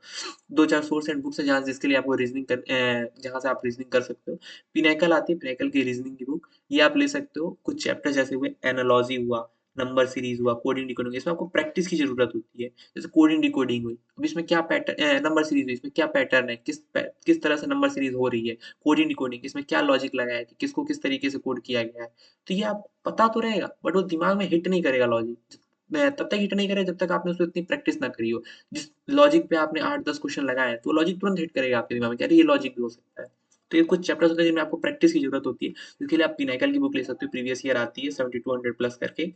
2-4 सोर्स एंड बुक्स है जहाँ जिसके लिए आपको जहाँ से आप रीजनिंग कर सकते हो। पिनेकल आती है, पिनेकल की रीजनिंग की बुक, ये आप ले सकते हो। कुछ चैप्टर जैसे हुए एनालॉजी हुआ, नंबर सीरीज हुआ, कोडिंग डिकोडिंग, इसमें आपको प्रैक्टिस की जरूरत होती है। जैसे कोडिंग डिकोडिंग हुई, अब इसमें क्या पैटर्न, नंबर सीरीज हुई, इसमें क्या पैटर्न है, किस तरह से नंबर सीरीज हो रही है। कोडिंग डिकोडिंग, इसमें क्या लॉजिक लगाया है कि किसको किस तरीके से कोड किया गया है। तो ये आप पता तो रहेगा बट वो दिमाग में हिट नहीं करेगा लॉजिक, तब तक हिट नहीं करेगा जब तक आपने उसको इतनी प्रैक्टिस ना करी हो। जिस लॉजिक पे आपने 8-10 क्वेश्चन लगाए हैं तो लॉजिक तुरंत हिट करेगा आपके दिमाग में कि अरे ये लॉजिक भी हो सकता है। तो ये कुछ चैप्टर्स होते हैं जिनमें आपको प्रैक्टिस की जरूरत होती है। इसके लिए आप पिनाकल की बुक ले सकते हो, प्रीवियस ईयर आती है 7200 प्लस करके,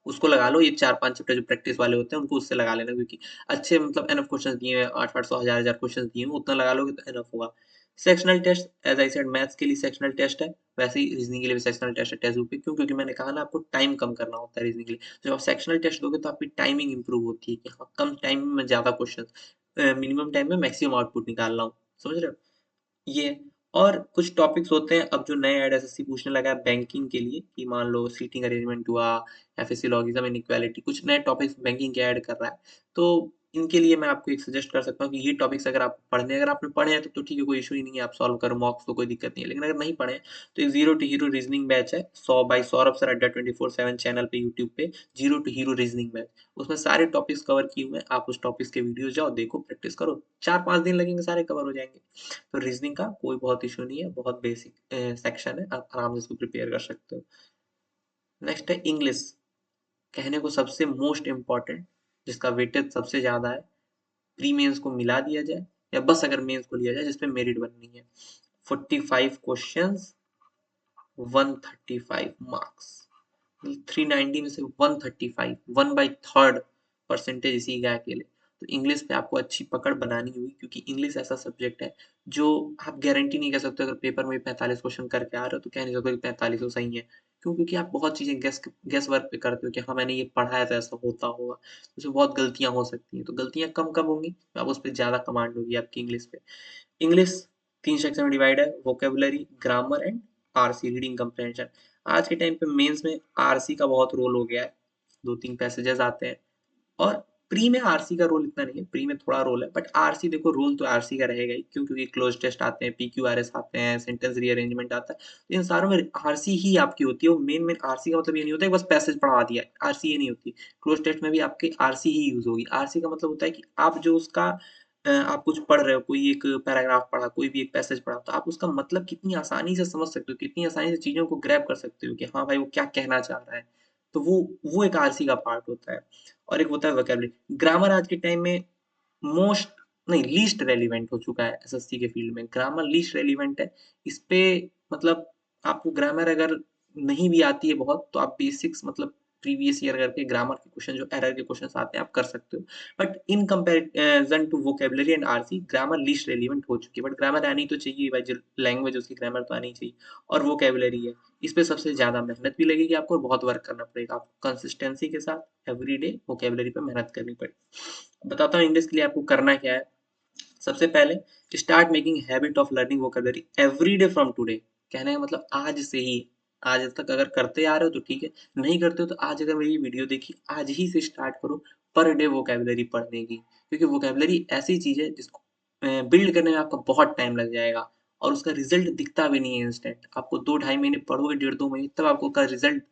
उसको लगा लो। ये 4-5 चैप्टर जो प्रैक्टिस वाले होते हैं उनको उससे लगा लेना, क्योंकि अच्छे मतलब एनफ क्वेश्चन दिए हैं, 800 1000 क्वेश्चन दिए हैं, उतना लगा लोगे तो एनफ होगा। Sectional test as I said, maths के लिए सेक्शनल टेस्ट है, वैसे ही रीजनिंग के लिए भी सेक्शनल टेस्ट है टेस्ट बुक पे। क्यों? क्योंकि मैंने कहा ना आपको टाइम कम करना होता है रीजनिंग के लिए। जब आप सेक्शनल टेस्ट दोगे तो आपकी टाइमिंग इंप्रूव होती है कि हाँ कम टाइम में ज्यादा क्वेश्चन, मिनिमम टाइम में मैक्सिमम आउटपुट निकाल रहा हूँ। समझ रहे हो? ये और कुछ टॉपिक्स होते हैं अब जो नए ऐड एसएससी पूछने लगा है बैंकिंग के लिए, कि मान लो सीटिंग अरेंजमेंट हुआ या फिर सिलोगिज्म इनइक्वालिटी, कुछ नए टॉपिक्स बैंकिंग के ऐड कर रहा है। तो इनके लिए मैं आपको एक सजेस्ट कर सकता हूँ कि ये टॉपिक्स अगर आपने पढ़े हैं तो ठीक है, कोई इशू ही नहीं है, आप सॉल्व करो मॉक्स तो कोई दिक्कत नहीं है। लेकिन अगर नहीं पढ़े हैं तो एक zero to hero reasoning batch है 100 बाई सौरभ सर अड्डा 24/7 चैनल पे यूट्यूब पे, zero to hero reasoning batch. उसमें सारे टॉपिक्स कवर किए हुए हैं, आप उस टॉपिक्स के वीडियो जाओ देखो प्रैक्टिस करो, 4-5 दिन लगेंगे सारे कवर हो जाएंगे। तो रीजनिंग का कोई बहुत इशू नहीं है, बहुत बेसिक सेक्शन है, आप आराम से इसको प्रिपेयर कर सकते हो। नेक्स्ट है इंग्लिश, कहने को सबसे मोस्ट इम्पॉर्टेंट, जिसका वेटेज सबसे ज्यादा है। प्री मेंस को मिला दिया जाए या बस अगर मेंस को लिया जाए जिसपे मेरिट बननी है, 45 क्वेश्चंस, 135 मार्क्स, 390 में से 135, 1/3 परसेंटेज इसी का अकेले। तो इंग्लिश पे आपको अच्छी पकड़ बनानी होगी, क्योंकि इंग्लिश ऐसा सब्जेक्ट है जो आप गारंटी नहीं कर सकते। अगर पेपर में 45 क्वेश्चन करके आ रहे हो तो कह नहीं सकते कि 45 सही है। क्यों? क्योंकि आप बहुत चीजें गेस वर्क पे करते हो कि हाँ मैंने ये पढ़ा है तो ऐसा होता होगा, उसमें बहुत गलतियां हो सकती हैं। तो गलतियां कम कम होंगी तो आप उस पर ज्यादा कमांड होगी आपकी इंग्लिश पे। इंग्लिश 3 सेक्शन में डिवाइड है, vocabulary, grammar and RC reading comprehension. आज के टाइम पे मेंस में आरसी का बहुत रोल हो गया है, 2-3 पैसेजेस आते हैं और प्री में आरसी का रोल इतना नहीं है, प्री में थोड़ा रोल है, बट आरसी देखो रोल तो आरसी का रहेगा ही, क्यों? क्योंकि क्लोज टेस्ट आते हैं, पीक्यूआरएस आते हैं, सेंटेंस रीअरेंजमेंट आता है, तो इन सारों में आरसी ही आपकी होती है। वो मेन आरसी का मतलब ये नहीं होता है बस पैसेज पढ़ा दिया, आरसी ये नहीं होती। क्लोज टेस्ट में भी आपकी आरसी ही यूज होगी। आरसी का मतलब होता है कि आप जो उसका आप कुछ पढ़ रहे हो, कोई एक पैराग्राफ पढ़ा, कोई भी एक पैसेज पढ़ा, तो आप उसका मतलब कितनी आसानी से समझ सकते हो, कितनी आसानी से चीजों को ग्रैब कर सकते हो कि हाँ भाई वो क्या कहना चाह रहा है। तो वो एक आरसी का पार्ट होता है। और एक होता है वोकैबुलरी। ग्रामर आज के टाइम में मोस्ट नहीं लीस्ट रेलिवेंट हो चुका है एसएससी के फील्ड में। ग्रामर लीस्ट रेलिवेंट है। इस पे मतलब आपको ग्रामर अगर नहीं भी आती है बहुत, तो आप बेसिक्स मतलब प्रीवियस ईयर करके ग्रामर के क्वेश्चन जो एरर के क्वेश्चंस आते हैं आप कर सकते हो। But in comparison to vocabulary and RC grammar least relevant हो चुकी है। बट ग्रामर आनी तो चाहिए भाई, जो लैंग्वेज उसकी ग्रामर तो आनी चाहिए। और वोकैबुलरी है, इस पे सबसे ज़्यादा मेहनत भी लगेगी आपको और बहुत वर्क करना पड़ेगा। आपको कंसिस्टेंसी के साथ एवरीडे वोकैबुलरी पे मेहनत करनी पड़ेगी। बताता हूँ इंग्लिश के लिए आपको करना क्या है। सबसे पहले start making habit of learning vocabulary everyday from today. कहने का मतलब आज से ही। आज तक अगर करते आ रहे हो तो ठीक है, नहीं करते हो तो आज अगर मेरी वीडियो देखी, आज ही से स्टार्ट करो पर डे वोकैबुलरी पढ़ने की। क्योंकि वोकैबुलरी ऐसी चीज है जिसको बिल्ड करने में आपका बहुत टाइम लग जाएगा और उसका रिजल्ट दिखता भी नहीं है इंस्टेंट। आपको 2-2.5 महीने पढ़ोगे, 1.5-2 महीने, तब आपको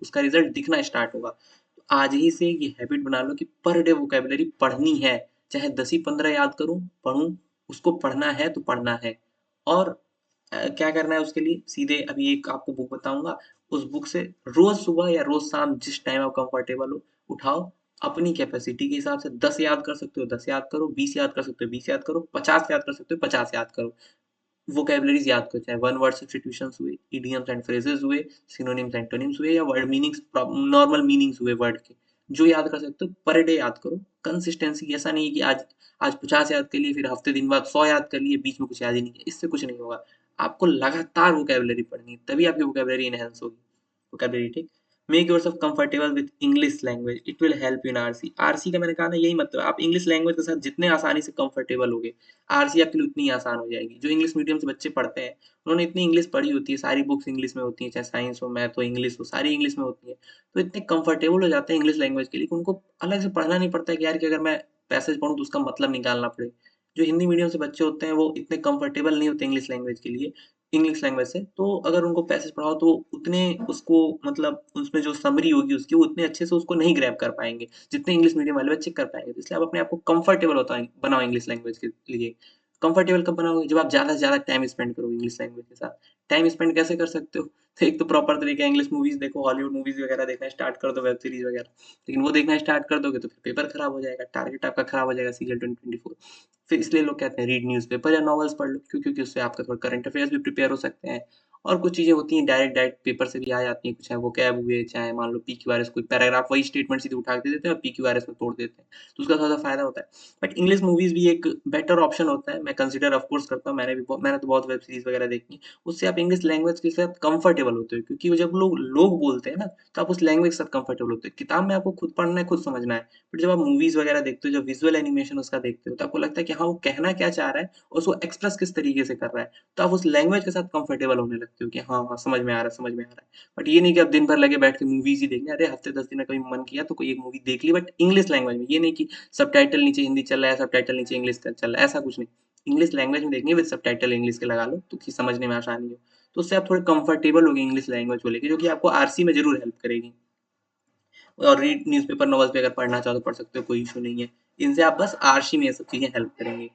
उसका रिजल्ट दिखना स्टार्ट होगा। तो आज ही से ये हैबिट बना लो कि पर डे वोकैबुलरी पढ़नी है। चाहे 10 ही 15 याद करूं, पढ़ूं, उसको पढ़ना है तो पढ़ना है। और क्या करना है उसके लिए, सीधे अभी एक आपको बुक बताऊंगा, उस बुक से रोज सुबह या रोज शाम जिस टाइम आप कंफर्टेबल हो उठाओ। अपनी कैपेसिटी के हिसाब से 10 याद कर सकते हो 10 याद करो, 20 याद कर सकते हो 20 याद करो, 50 याद कर सकते हो 50 याद करो। वोकैबुलरीज याद करो, चाहे वन वर्ड सब्स्टिट्यूशंस हुए, इडियम्स एंड फ्रेजेस हुए, सिनोनिम्स एंटोनिम्स हुए या वर्ड मीनिंग्स, नॉर्मल मीनिंग्स हुए वर्ड के, जो याद कर सकते हो पर डे याद करो। कंसिस्टेंसी, ऐसा नहीं है कि आज आज 50 याद कर लिए फिर हफ्ते दिन बाद 100 याद कर लिए, बीच में कुछ याद ही नहीं किया, इससे कुछ नहीं होगा। आपको लगातार वोकैबुलरी पढ़नी है, तभी आपकी वोकैबुलरी एनहांस होगी। वोकैबुलरी, ठीक। Make yourself comfortable with English language, it will help you in RC. RC का मैंने कहा ना, यही मतलब आप इंग्लिश लैंग्वेज के साथ जितने आसानी से कंफर्टेबल होगे, आरसी आपके लिए उतनी आसान हो जाएगी। जो इंग्लिश मीडियम से बच्चे पढ़ते हैं, उन्होंने इतनी इंग्लिश पढ़ी होती है, सारी बुक्स इंग्लिश में होती हैं, चाहे साइंस हो, मैथ हो, इंग्लिश हो, सारी इंग्लिश में होती है, तो इतने कंफर्टेबल हो जाते हैं इंग्लिश लैंग्वेज के लिए कि उनको अलग से पढ़ना नहीं पड़ता है कि यार कि अगर मैं पैसेज पढ़ूँ तो उसका मतलब निकालना पड़े। जो हिंदी मीडियम से बच्चे होते हैं वो इतने कंफर्टेबल नहीं होते इंग्लिश लैंग्वेज के लिए, इंग्लिश लैंग्वेज से, तो अगर उनको पैसेज पढ़ाओ तो उतने उसको मतलब उसमें जो समरी होगी उसकी, वो उतने अच्छे से उसको नहीं ग्रैब कर पाएँगे, जितने इंग्लिश मीडियम वाले बच्चे कर पाएँगे। तो इसलिए आप अपने आप को कंफर्टेबल बनाओ इंग्लिश लैंग्वेज के लिए। कंफर्टेबल कब बनाओगे? जब आप ज़्यादा से ज़्यादा टाइम स्पेंड करोगे इंग्लिश लैंग्वेज के साथ। टाइम स्पेंड कैसे कर सकते हो? तो एक तो प्रॉपर तरीका है, इंग्लिश मूवीज़ देखो, हॉलीवुड मूवीज़ वगैरह देखना स्टार्ट कर दो, वेब सीरीज़ वगैरह। लेकिन वो देखना स्टार्ट कर दोगे तो फिर पेपर खराब हो जाएगा, टारगेट आपका खराब हो जाएगा सीजीएल 2024। फिर इसलिए लोग कहते हैं रीड न्यूज़पेपर या नॉवेल्स पढ़ लो, क्यों? क्योंकि उससे आपका थोड़ा करंट अफेयर्स भी प्रिपेयर हो सकते हैं। और कुछ चीज़ें होती हैं डायरेक्ट डायरेक्ट पेपर से भी आ जाती हैं, चाहे वोकैब हुए, चाहे मान लो पीक्यूआरएस, कोई पैराग्राफ वही स्टेटमेंट सीधे उठा के दे देते हैं और पीक्यूआरएस में तोड़ देते हैं, तो उसका थोड़ा-सा फ़ायदा होता है। बट इंग्लिश मूवीज़ भी एक बेटर ऑप्शन होता है, मैं कंसिडर ऑफ कोर्स करता हूँ, मैंने तो बहुत वेब सीरीज़ वगैरह देखी हैं। उससे आप इंग्लिश लैंग्वेज के साथ कंफर्टेबल होते हो, क्योंकि वो जब लोग लोग बोलते हैं ना, तो आप उस लैंग्वेज के साथ कंफर्टेबल होते हो। किताब में आपको खुद पढ़ना है, खुद समझना है, बट जब आप मूवीज़ वगैरह देखते हो, जब विजुअल एनिमेशन उसका देखते हो, तो आपको लगता है कि हाँ, वो कहना क्या चाह रहा है और उसको एक्सप्रेस किस तरीके से कर रहा है। तो आप उस लैंग्वेज के साथ कंफर्टेबल होने लगते हो कि हाँ, हाँ, समझ में आ रहा है, समझ में आ रहा है। बट ये नहीं कि आप दिन भर लगे बैठ के मूवीज़ ही देखने, अरे हफ्ते 10 दिन में कभी मन किया तो कोई एक मूवी देख ली, बट इंग्लिश लैंग्वेज में। ये नहीं कि सबटाइटल नीचे हिंदी चल रहा है, सबटाइटल नीचे इंग्लिश का चल रहा है, ऐसा कुछ नहीं। इंग्लिश लैंग्वेज में देखनी है विद सबटाइटल इंग्लिश के लगा लो, तो कि समझने में आसानी हो। तो उससे आप थोड़े कंफर्टेबल होगे इंग्लिश लैंग्वेज को लेके, जो कि आपको आरसी में ज़रूर हेल्प करेगी। और रीड न्यूज़पेपर, नॉवेल्स भी अगर पढ़ना चाहो तो पढ़ सकते हो, कोई इश्यू नहीं है। इनसे आप बस आरसी में ये सब चीज़ें हेल्प करेंगी।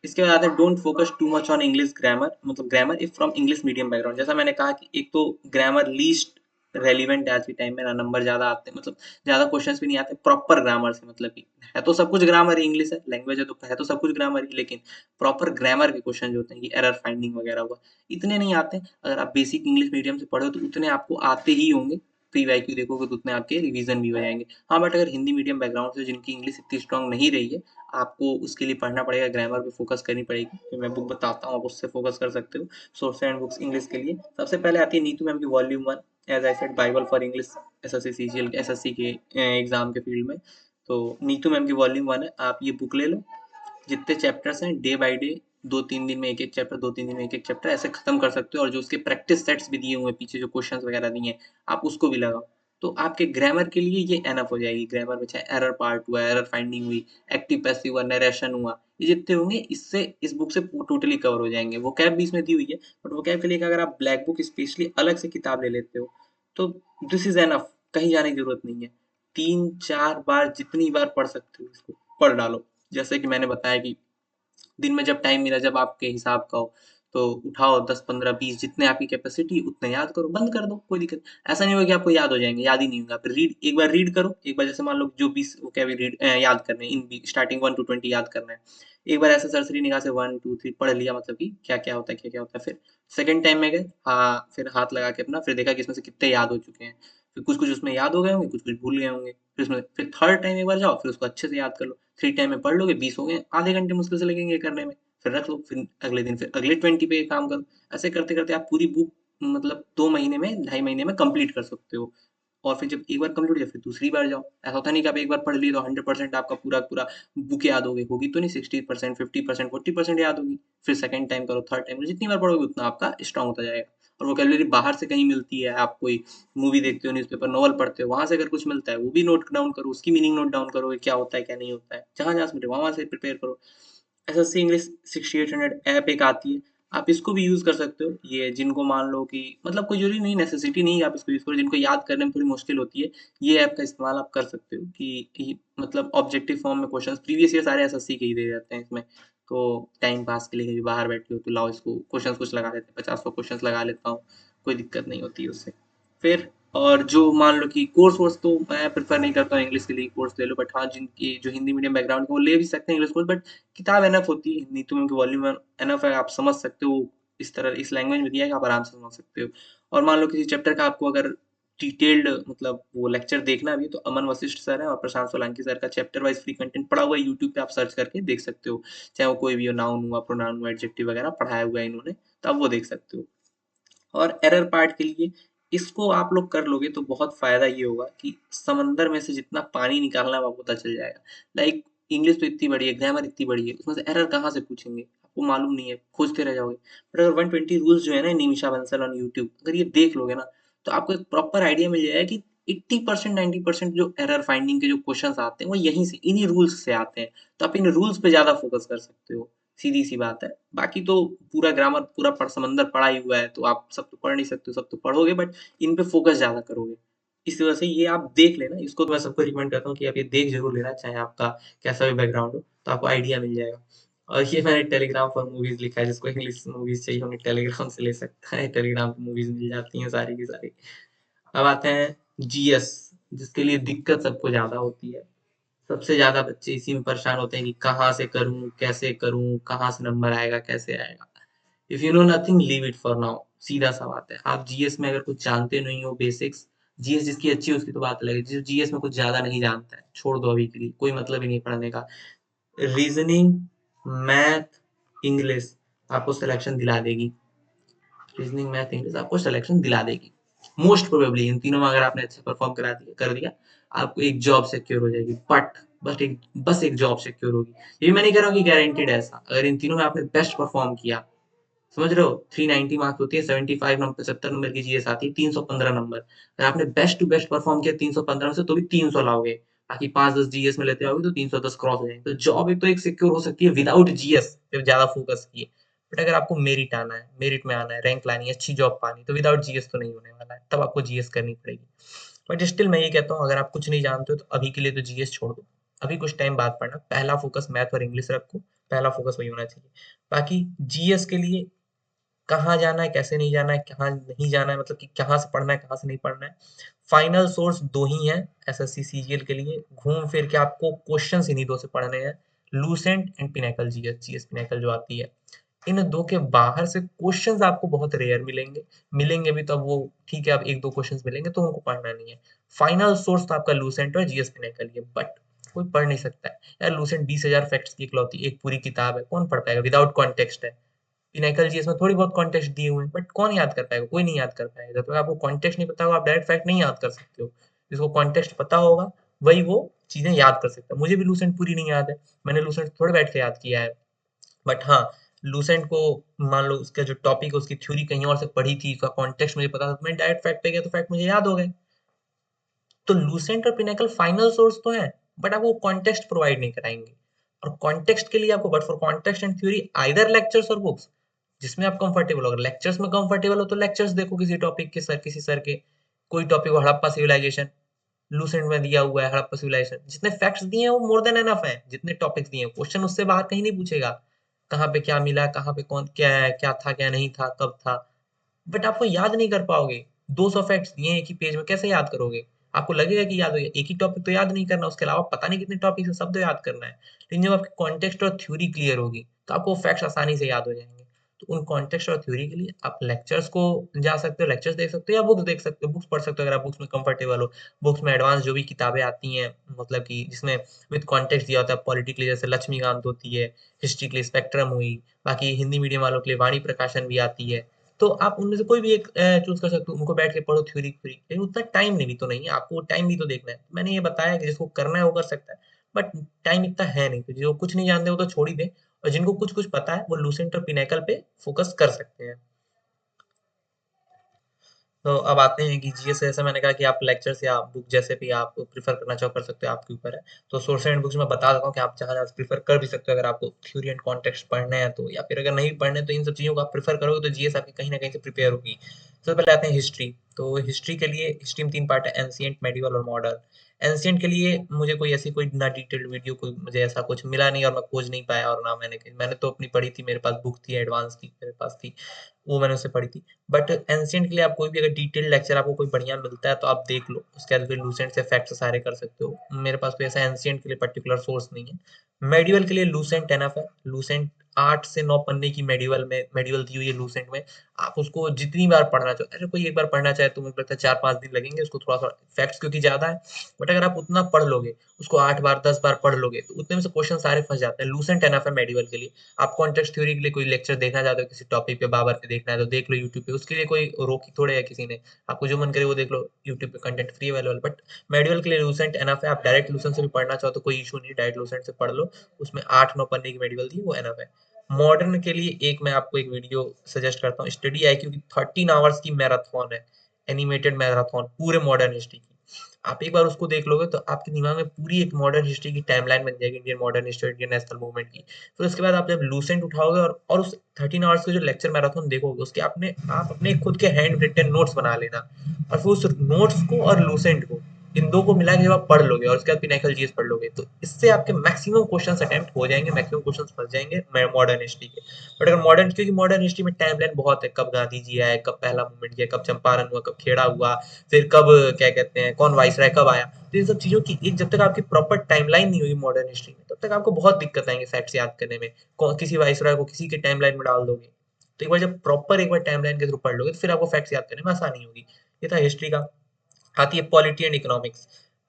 इसके बाद आता है don't focus too much on English grammar, मतलब grammar if from English medium background. जैसा मैंने कहा कि एक तो ग्रामर लीस्ट रेलिवेंट है आज के टाइम में ना, नंबर ज़्यादा आते हैं, मतलब ज़्यादा क्वेश्चंस भी नहीं आते प्रॉपर ग्रामर से, मतलब कि है तो सब कुछ ग्रामर ही, इंग्लिश है, लैंग्वेज है तो सब कुछ ग्रामर ही, लेकिन प्रॉपर ग्रामर के क्वेश्चन जो होते हैं कि एरर फाइंडिंग वगैरह हुआ, इतने नहीं आते। अगर आप बेसिक इंग्लिश मीडियम से पढ़े हो तो उतने आपको आते ही होंगे। प्री वाईक्यू देखोगे तो उतने आपके रिवीजन भी हो जाएंगे। हाँ, बट अगर हिंदी मीडियम बैकग्राउंड से जिनकी इंग्लिश इतनी स्ट्रांग नहीं रही है, आपको उसके लिए पढ़ना पड़ेगा, ग्रामर पे फोकस करनी पड़ेगी। तो मैं बुक बताता हूँ, आप उससे फोकस कर सकते हो। सोर्स एंड बुक्स इंग्लिश के लिए सबसे पहले आती है नीतू मैम की volume 1, as I said Bible for English, SSC CGL SSC के एग्जाम के फील्ड में। तो नीतू मैम की वॉल्यूम 1 है, आप ये बुक ले लो। जितने चैप्टर्स हैं डे बाय डे 2-3 दिन में एक-एक चैप्टर, 2-3 दिन में एक-एक चैप्टर ऐसे खत्म कर सकते हो और जो उसके प्रैक्टिस सेट्स भी दिए हुए हैं पीछे जो क्वेश्चंस वगैरह दिए हैं, आप उसको भी लगाओ। तो आपके ग्रामर के लिए ये एनफ हो जाएगी। ग्रामर में चाहे एरर पार्ट हुआ, एरर फाइंडिंग हुई, एक्टिव पैसिव हुआ, नरेशन हुआ, ये जितने होंगे इससे इस बुक से टोटली कवर हो जाएँगे। वोकैब भी इसमें दी हुई है, बट वोकैब के लिए अगर आप ब्लैक बुक स्पेशली अलग से किताब ले लेते हो, तो दिस इज़ एनफ, कहीं जाने की ज़रूरत नहीं है। 3-4 बार जितनी बार पढ़ सकते हो इसको, पढ़ डालो। जैसे कि मैंने बताया कि दिन में जब टाइम मिला, जब आपके हिसाब का हो, तो उठाओ 10, 15, 20 जितने आपकी कैपेसिटी उतने याद करो, बंद कर दो, कोई दिक्कत ऐसा नहीं होगा कि आपको याद हो जाएँगे, याद ही नहीं होगा। फिर एक बार रीड करो, एक बार जैसे मान लो जो 20 वोकैब याद करने हैं, स्टार्टिंग 1 टू 20 याद करना है। एक बार ऐसे सरसरी निगाह से 1, 2, 3 पढ़ लिया मतलब कि क्या-क्या होता है, क्या-क्या होता है। फिर सेकंड टाइम में गए, हाँ, फिर हाथ लगा के अपना फिर देखा कि इसमें से कितने याद हो चुके हैं। फिर कुछ-कुछ उसमें याद हो गए होंगे, कुछ-कुछ भूल गए होंगे। फिर थर्ड टाइम एक बार जाओ, फिर उसको अच्छे से याद कर लो। 3 टाइम में पढ़ लोगे, 20 हो गए, आधे घंटे मुश्किल से लगेंगे करने में। फिर रख लो, फिर अगले दिन फिर अगले 20 पे काम करो। ऐसे करते-करते आप पूरी बुक मतलब 2 महीने में, ढाई महीने में कंप्लीट कर सकते हो। और फिर जब एक बार कंप्लीट हो जाए, फिर दूसरी बार जाओ। ऐसा होता नहीं कि आप एक बार पढ़ लिए तो 100% आपका पूरा-पूरा बुक याद हो गई, होगी तो नहीं 60%, 50%, 40% याद होगी। फिर सेकंड टाइम करो, थर्ड टाइम करो, जितनी बार पढ़ोगे उतना आपका स्ट्रॉन्ग होता जाएगा। और वोकैब्युलरी बाहर से कहीं मिलती है, आप कोई मूवी देखते हो, न्यूज़पेपर, नॉवल पढ़ते हो, वहाँ से अगर कुछ मिलता है, वो भी नोट डाउन करो, उसकी मीनिंग नोट डाउन करो कि क्या होता है, क्या नहीं होता है। जहाँ-जहाँ से मिले वहाँ-वहाँ से प्रिपेयर करो। एसएससी इंग्लिश 6800 ऐप एक आती है, आप इसको भी यूज़ कर सकते हो। ये जिनको मान लो कि मतलब कोई ज़रूरी नहीं, नेसेसिटी नहीं है आप इसको यूज़ करो, जिनको याद करने में थोड़ी मुश्किल होती है, ये ऐप का इस्तेमाल आप कर सकते हो कि मतलब ऑब्जेक्टिव फॉर्म में क्वेश्चंस प्रीवियस ईयर सारे एसएससी के ही दे जाते हैं इसमें। तो टाइम पास के लिए कभी बाहर बैठे हो तो लाओ इसको क्वेश्चंस कुछ लगा लेते हैं, 50-100 क्वेश्चंस लगा लेता हूँ, कोई दिक्कत नहीं होती है उससे। फिर और जो मान लो कि कोर्स वोर्स तो मैं प्रेफ़र नहीं करता हूँ इंग्लिश के लिए कोर्स ले लो, बट हाँ, जिनकी जो हिंदी मीडियम बैकग्राउंड है वो ले भी सकते हैं इंग्लिश कोर्स, बट किताब एनफ होती है, नहीं तो उनकी वॉल्यूम एनफ है, आप समझ सकते हो, इस तरह इस लैंग्वेज में दिया है कि आप आराम से समझ सकते हो। और मान लो किसी चैप्टर का आपको अगर डिटेल्ड मतलब वो लेक्चर देखना भी है तो अमन वशिष्ठ सर हैं और प्रशांत सोलंकी सर का चैप्टर वाइज़ फ्री कंटेंट पड़ा हुआ है यूट्यूब पे, आप सर्च करके देख सकते हो। चाहे वो कोई भी हो, नाउन हुआ, प्रोनाउन हुआ, एडजेक्टिव वगैरह पढ़ाया हुआ है इन्होंने, तो आप वो देख सकते हो। और एरर पार्ट के लिए इसको आप लोग कर लोगे तो बहुत फ़ायदा ये होगा कि समंदर में से जितना पानी निकालना है वो आपको पता चल जाएगा। लाइक इंग्लिश तो इतनी बड़ी है, ग्रामर इतनी बड़ी है, उसमें से एरर कहाँ से पूछेंगे? आपको मालूम नहीं है, खोजते रह जाओगे। बट अगर 120 रूल्स जो है ना निमिषा बंसल ऑन यूट्यूब, अगर ये देख लोगे ना, तो आपको एक प्रॉपर आइडिया मिल जाएगा कि 80% 90% जो एरर फाइंडिंग के जो क्वेश्चन्स आते हैं, वो यहीं से, इन्हीं रूल्स से आते हैं। तो आप इन रूल्स पे ज़्यादा फोकस कर सकते हो। सीधी-सी बात है। बाकी तो पूरा ग्रामर पूरा समंदर पड़ा ही हुआ है, तो आप सब तो पढ़ नहीं सकते हो, सब तो पढ़ोगे बट इन पे फ़ोकस ज़्यादा करोगे। इस वजह से ये आप देख लेना, इसको तो मैं सबको रिकमेंड करता हूँ कि आप ये देख ज़रूर लेना, चाहे आपका कैसा भी बैकग्राउंड हो, तो आपको आइडिया मिल जाएगा। और ये मैंने टेलीग्राम फॉर मूवीज़ लिखा है, जिसको इंग्लिश मूवीज़ चाहिए होंगी टेलीग्राम से ले सकता है, टेलीग्राम पे मूवीज़ मिल जाती हैं सारी की सारी। अब आते हैं जीएस, जिसके लिए दिक्कत सबको ज़्यादा होती है। सबसे ज़्यादा बच्चे इसी में परेशान होते हैं कि कहाँ से करूँ, कहाँ से नंबर आएगा, कैसे आएगा? If you know nothing leave it for now, सीधा सा बात है। आप जीएस में अगर कुछ जानते नहीं हो बेसिक्स, जीएस जिसकी अच्छी है उसकी तो बात अलग है, जो जीएस में कुछ ज़्यादा नहीं जानता है, छोड़ दो अभी के लिए, कोई मतलब ही नहीं पढ़ने का। रीज़निंग, मैथ, इंग्लिश आपको सिलेक्शन दिला देगी। रीजनिंग, मैथ, इंग्लिश आपको सिलेक्शन दिला देगी। मोस्ट प्रोबेबली इन तीनों में अगर आपने अच्छा परफॉर्म कर दिया, आपको एक जॉब सिक्योर हो जाएगी। बट बस एक जॉब सिक्योर होगी। ये मैं नहीं कह रहा हूँ कि गारंटीड है ऐसा। अगर इन तीनों में आपने बेस्ट परफॉर्म किया, समझ रहे हो, 390 मार्क्स होती है, 75 नंबर, 70 नंबर की जीएस आती है, 315 नंबर। अगर आपने बेस्ट टू बेस्ट परफॉर्म किया 315 में से, तो भी 300 लाओगे। बाकी 5-10 जीएस में लेते आओगे तो 310 क्रॉस हो जाएंगे। तो जॉब एक तो एक सिक्योर हो सकती है विदाउट जीएस, जब ज्यादा फोकस किए। बट अगर आपको मेरिट आना है, मेरिट में आना है, रैंक लानी है, अच्छी जॉब पानी, तो विदाउट जीएस तो नहीं होने वाला है, तब आपको जीएस करनी पड़ेगी। बट स्टिल मैं ये कहता हूँ, अगर आप कुछ नहीं जानते हो तो अभी के लिए तो जीएस छोड़ दो। अभी कुछ टाइम बाद पढ़ना, पहला फोकस मैथ और इंग्लिश रखो, पहला फोकस वही होना चाहिए। बाकी जीएस के लिए कहाँ जाना है, कैसे नहीं जाना है, कहाँ नहीं जाना है, मतलब कि कहाँ से पढ़ना है, कहाँ से नहीं पढ़ना है। फाइनल सोर्स 2 ही हैं एसएससी सीजीएल के लिए, घूम फिर के आपको क्वेश्चंस इन्हीं 2 से पढ़ने हैं, Lucent and pinnacle GS, GS pinnacle जो आती है। इन 2 के बाहर से क्वेश्चंस आपको बहुत रेयर मिलेंगे, मिलेंगे भी तो अब वो ठीक है, अब 1-2 क्वेश्चंस मिलेंगे तो उनको पढ़ना नहीं है। फाइनल सोर्स तो आपका लूसेंट और जीएस पिनेकल ही है, बट कोई पढ़ नहीं सकता है। यार लूसेंट 20,000 फैक्ट्स की इकलौती एक पूरी किताब है, कौन पढ़ पाएगा विदाउट कॉन्टेक्स्ट है। पिनाकल जी इसमें थोड़ी बहुत कॉन्टेक्स्ट दिए हुए हैं, बट कौन याद कर पाएगा, कोई नहीं याद कर पाएगा। जब तक आपको कॉन्टेक्स्ट नहीं पता होगा आप डायरेक्ट फैक्ट नहीं याद कर सकते हो। जिसको कॉन्टेक्स्ट पता होगा वही वो चीजें याद कर सकता है। मुझे भी लूसेंट पूरी नहीं याद है, मैंने लूसेंट थोड़े बैठ के याद किया है। बट हाँ, लूसेंट को मान लो उसका जो टॉपिक उसकी थ्योरी कहीं और से पढ़ी थी, उसका कॉन्टेक्स्ट मुझे पता था, तो मैं डायरेक्ट फैक्ट पे गया तो फैक्ट मुझे याद हो गए। तो लूसेंट और पिनेकल फाइनल सोर्स तो है, बट आपको कॉन्टेक्स्ट प्रोवाइड नहीं कराएंगे। और कॉन्टेक्स्ट के लिए आपको but for context and theory either lectures और बुक्स, जिसमें आप कंफर्टेबल हो। अगर लेक्चर्स में कंफर्टेबल हो तो लेक्चर्स देखो किसी टॉपिक के, सर किसी सर के, कोई टॉपिक हो हड़प्पा सिविलाइजेशन, लूसेंट में दिया हुआ है हड़प्पा सिविलाइजेशन, जितने फैक्ट्स दिए हैं वो मोर देन एनफ है, जितने टॉपिक्स दिए हैं क्वेश्चन उससे बाहर कहीं नहीं पूछेगा, कहाँ पे क्या मिला, कहाँ पे कौन क्या है, क्या था क्या नहीं था, कब था। बट आपको याद नहीं कर पाओगे, 200 फैक्ट्स दिए हैं एक ही पेज में, कैसे याद करोगे? आपको लगेगा कि याद हो गया, एक ही टॉपिक तो याद नहीं करना, उसके अलावा पता नहीं कितने टॉपिक है, सब तो याद करना है। लेकिन जब आपकी कॉन्टेक्स्ट और थ्योरी क्लियर होगी तो आपको फैक्ट्स आसानी से याद हो जाएंगे। तो उन कॉन्टेक्स्ट और थ्योरी के लिए आप लेक्चर्स को जा सकते हो, लेक्चर्स देख सकते हो, या बुक्स देख सकते हो, बुक्स पढ़ सकते हो अगर आप बुक्स में कंफर्टेबल हो। बुक्स में एडवांस जो भी किताबें आती हैं, मतलब कि जिसमें विद कॉन्टेक्स्ट दिया होता है पॉलिटिकली, जैसे लक्ष्मीकांत होती है, हिस्ट्री के लिए स्पेक्ट्रम हुई, बाकी हिंदी मीडियम वालों के लिए वाणी प्रकाशन भी आती है। तो आप उनमें से कोई भी एक चूज कर सकते हो, उनको बैठ के पढ़ो थ्योरी थ्योरी, लेकिन उतना टाइम नहीं भी तो नहीं है, आपको टाइम भी तो देखना है। मैंने ये बताया कि जिसको करना है वो कर सकता है, बट टाइम इतना है नहीं, तो जो कुछ नहीं जानते वो तो छोड़ ही दें, और जिनको कुछ कुछ पता है वो लूसेंट और पिनेकल पे फोकस कर सकते हैं। तो अब आते हैं कि जीएस, जैसे मैंने कहा कि आप लेक्चर्स या बुक जैसे भी आप प्रीफर करना चाहो कर सकते हो, आपके ऊपर है। तो सोर्स एंड बुक्स में बता देता हूँ कि आप जहाँ जहाँ प्रीफर कर भी सकते हो अगर आपको थ्योरी एंड कॉन्टेक्स्ट पढ़ने हैं तो, या फिर अगर नहीं पढ़ने तो इन सब चीज़ों को आप प्रीफर करोगे तो जीएस आपकी कहीं ना कहीं से प्रिपेयर होगी। सबसे पहले आते हैं हिस्ट्री। तो हिस्ट्री के लिए, हिस्ट्री में 3 पार्ट है, एंशिएंट, मेडिवल और मॉडर्न। एंशिएंट के लिए मुझे कोई ऐसी कोई ना डिटेल्ड वीडियो, कोई मुझे ऐसा कुछ मिला नहीं और मैं खोज नहीं पाया, और ना मैंने तो अपनी पढ़ी थी, मेरे पास बुक थी एडवांस की, मेरे पास थी, वो मैंने उससे पढ़ी थी। बट एंशिएंट के लिए आप कोई भी अगर डिटेल्ड लेक्चर आपको कोई बढ़िया मिलता है तो आप देख लो, उसके बाद फिर लूसेंट से फैक्ट्स सारे कर सकते हो। मेरे पास कोई ऐसा एंशिएंट के लिए पर्टिकुलर सोर्स नहीं है। मेडिवल के लिए लूसेंट एनफ है। लूसेंट 8 से 9 पन्ने की मेडिवल दी हुई है लूसेंट में। आप उसको जितनी बार पढ़ना चाहो, अरे कोई एक बार पढ़ना चाहे तो मुझे लगता है 4-5 दिन लगेंगे उसको, थोड़ा सा फैक्ट्स क्योंकि ज्यादा है। बट अगर आप उतना पढ़ लोगे, उसको 8 बार 10 बार पढ़ लोगे, तो उतने में से क्वेश्चन सारे फंस जाते हैं। लूसेंट एनफ है मेडिवल के लिए। आप कॉन्टेक्स्ट थ्योरी के लिए कोई लेक्चर देखना चाहते हो किसी टॉपिक पे, बाबर पे देखना है तो देख लो यूट्यूब पे, उसके लिए कोई रोकी थोड़े है किसी ने, आपको जो मन करे वो देख लो, यूट्यूब पे content free available. But medieval के लिए लूसेंट एनफ है। आप डायरेक्ट लूसेंट से भी पढ़ना चाहो तो कोई इशू नहीं, डायरेक्ट लूसेंट से पढ़ लो, उसमें 8-9 पन्ने की मेडिवल दी वो एनफ है। मॉडर्न के लिए एक मैं आपको एक वीडियो सजेस्ट करता हूँ, स्टडी आईक्यू की 13 आवर्स की मैराथन है, एनिमेटेड मैराथन पूरे मॉडर्न हिस्ट्री की। आप एक बार उसको देख लोगे तो आपके दिमाग में पूरी एक मॉडर्न हिस्ट्री की टाइमलाइन बन जाएगी, Indian modern history, Indian national movement की। फिर उसके बाद आप जब लूसेंट उठाओगे और उस 13 आवर्स के जो लेक्चर मैराथन देखोगे, उसके आप अपने खुद के हैंड रिटन नोट्स बना लेना, और फिर उस नोट्स को और लूसेंट को, इन दो को मिला के जब आप पढ़ लोगे और उसके बाद पिनाकल जीएस पढ़ लोगे, तो इससे आपके मैक्सिमम क्वेश्चंस अटेम्प्ट हो जाएंगे, मैक्सिमम क्वेश्चंस फंस जाएंगे मॉडर्न हिस्ट्री के। बट अगर मॉडर्न, क्योंकि मॉडर्न हिस्ट्री में टाइमलाइन बहुत है, कब गांधी जी आए, कब पहला मूवमेंट किया, कब चंपारण हुआ, कब खेड़ा हुआ, फिर कब क्या कहते हैं कौन वाइसराय कब आया, तो इन सब चीजों की एक जब तक आपकी प्रॉपर टाइमलाइन नहीं हुई मॉडर्न हिस्ट्री में, तब तक आपको बहुत दिक्कत आएंगे फैक्ट्स याद करने में। किसी वाइसराय को किसी के टाइमलाइन में डाल दोगे, तो एक बार जब प्रॉपर एक बार टाइमलाइन के थ्रू पढ़ लोगे तो फिर आपको फैक्ट्स याद करने में आसानी होगी। ये था हिस्ट्री का। आती है पॉलिटी एंड इकोनॉमिक्स।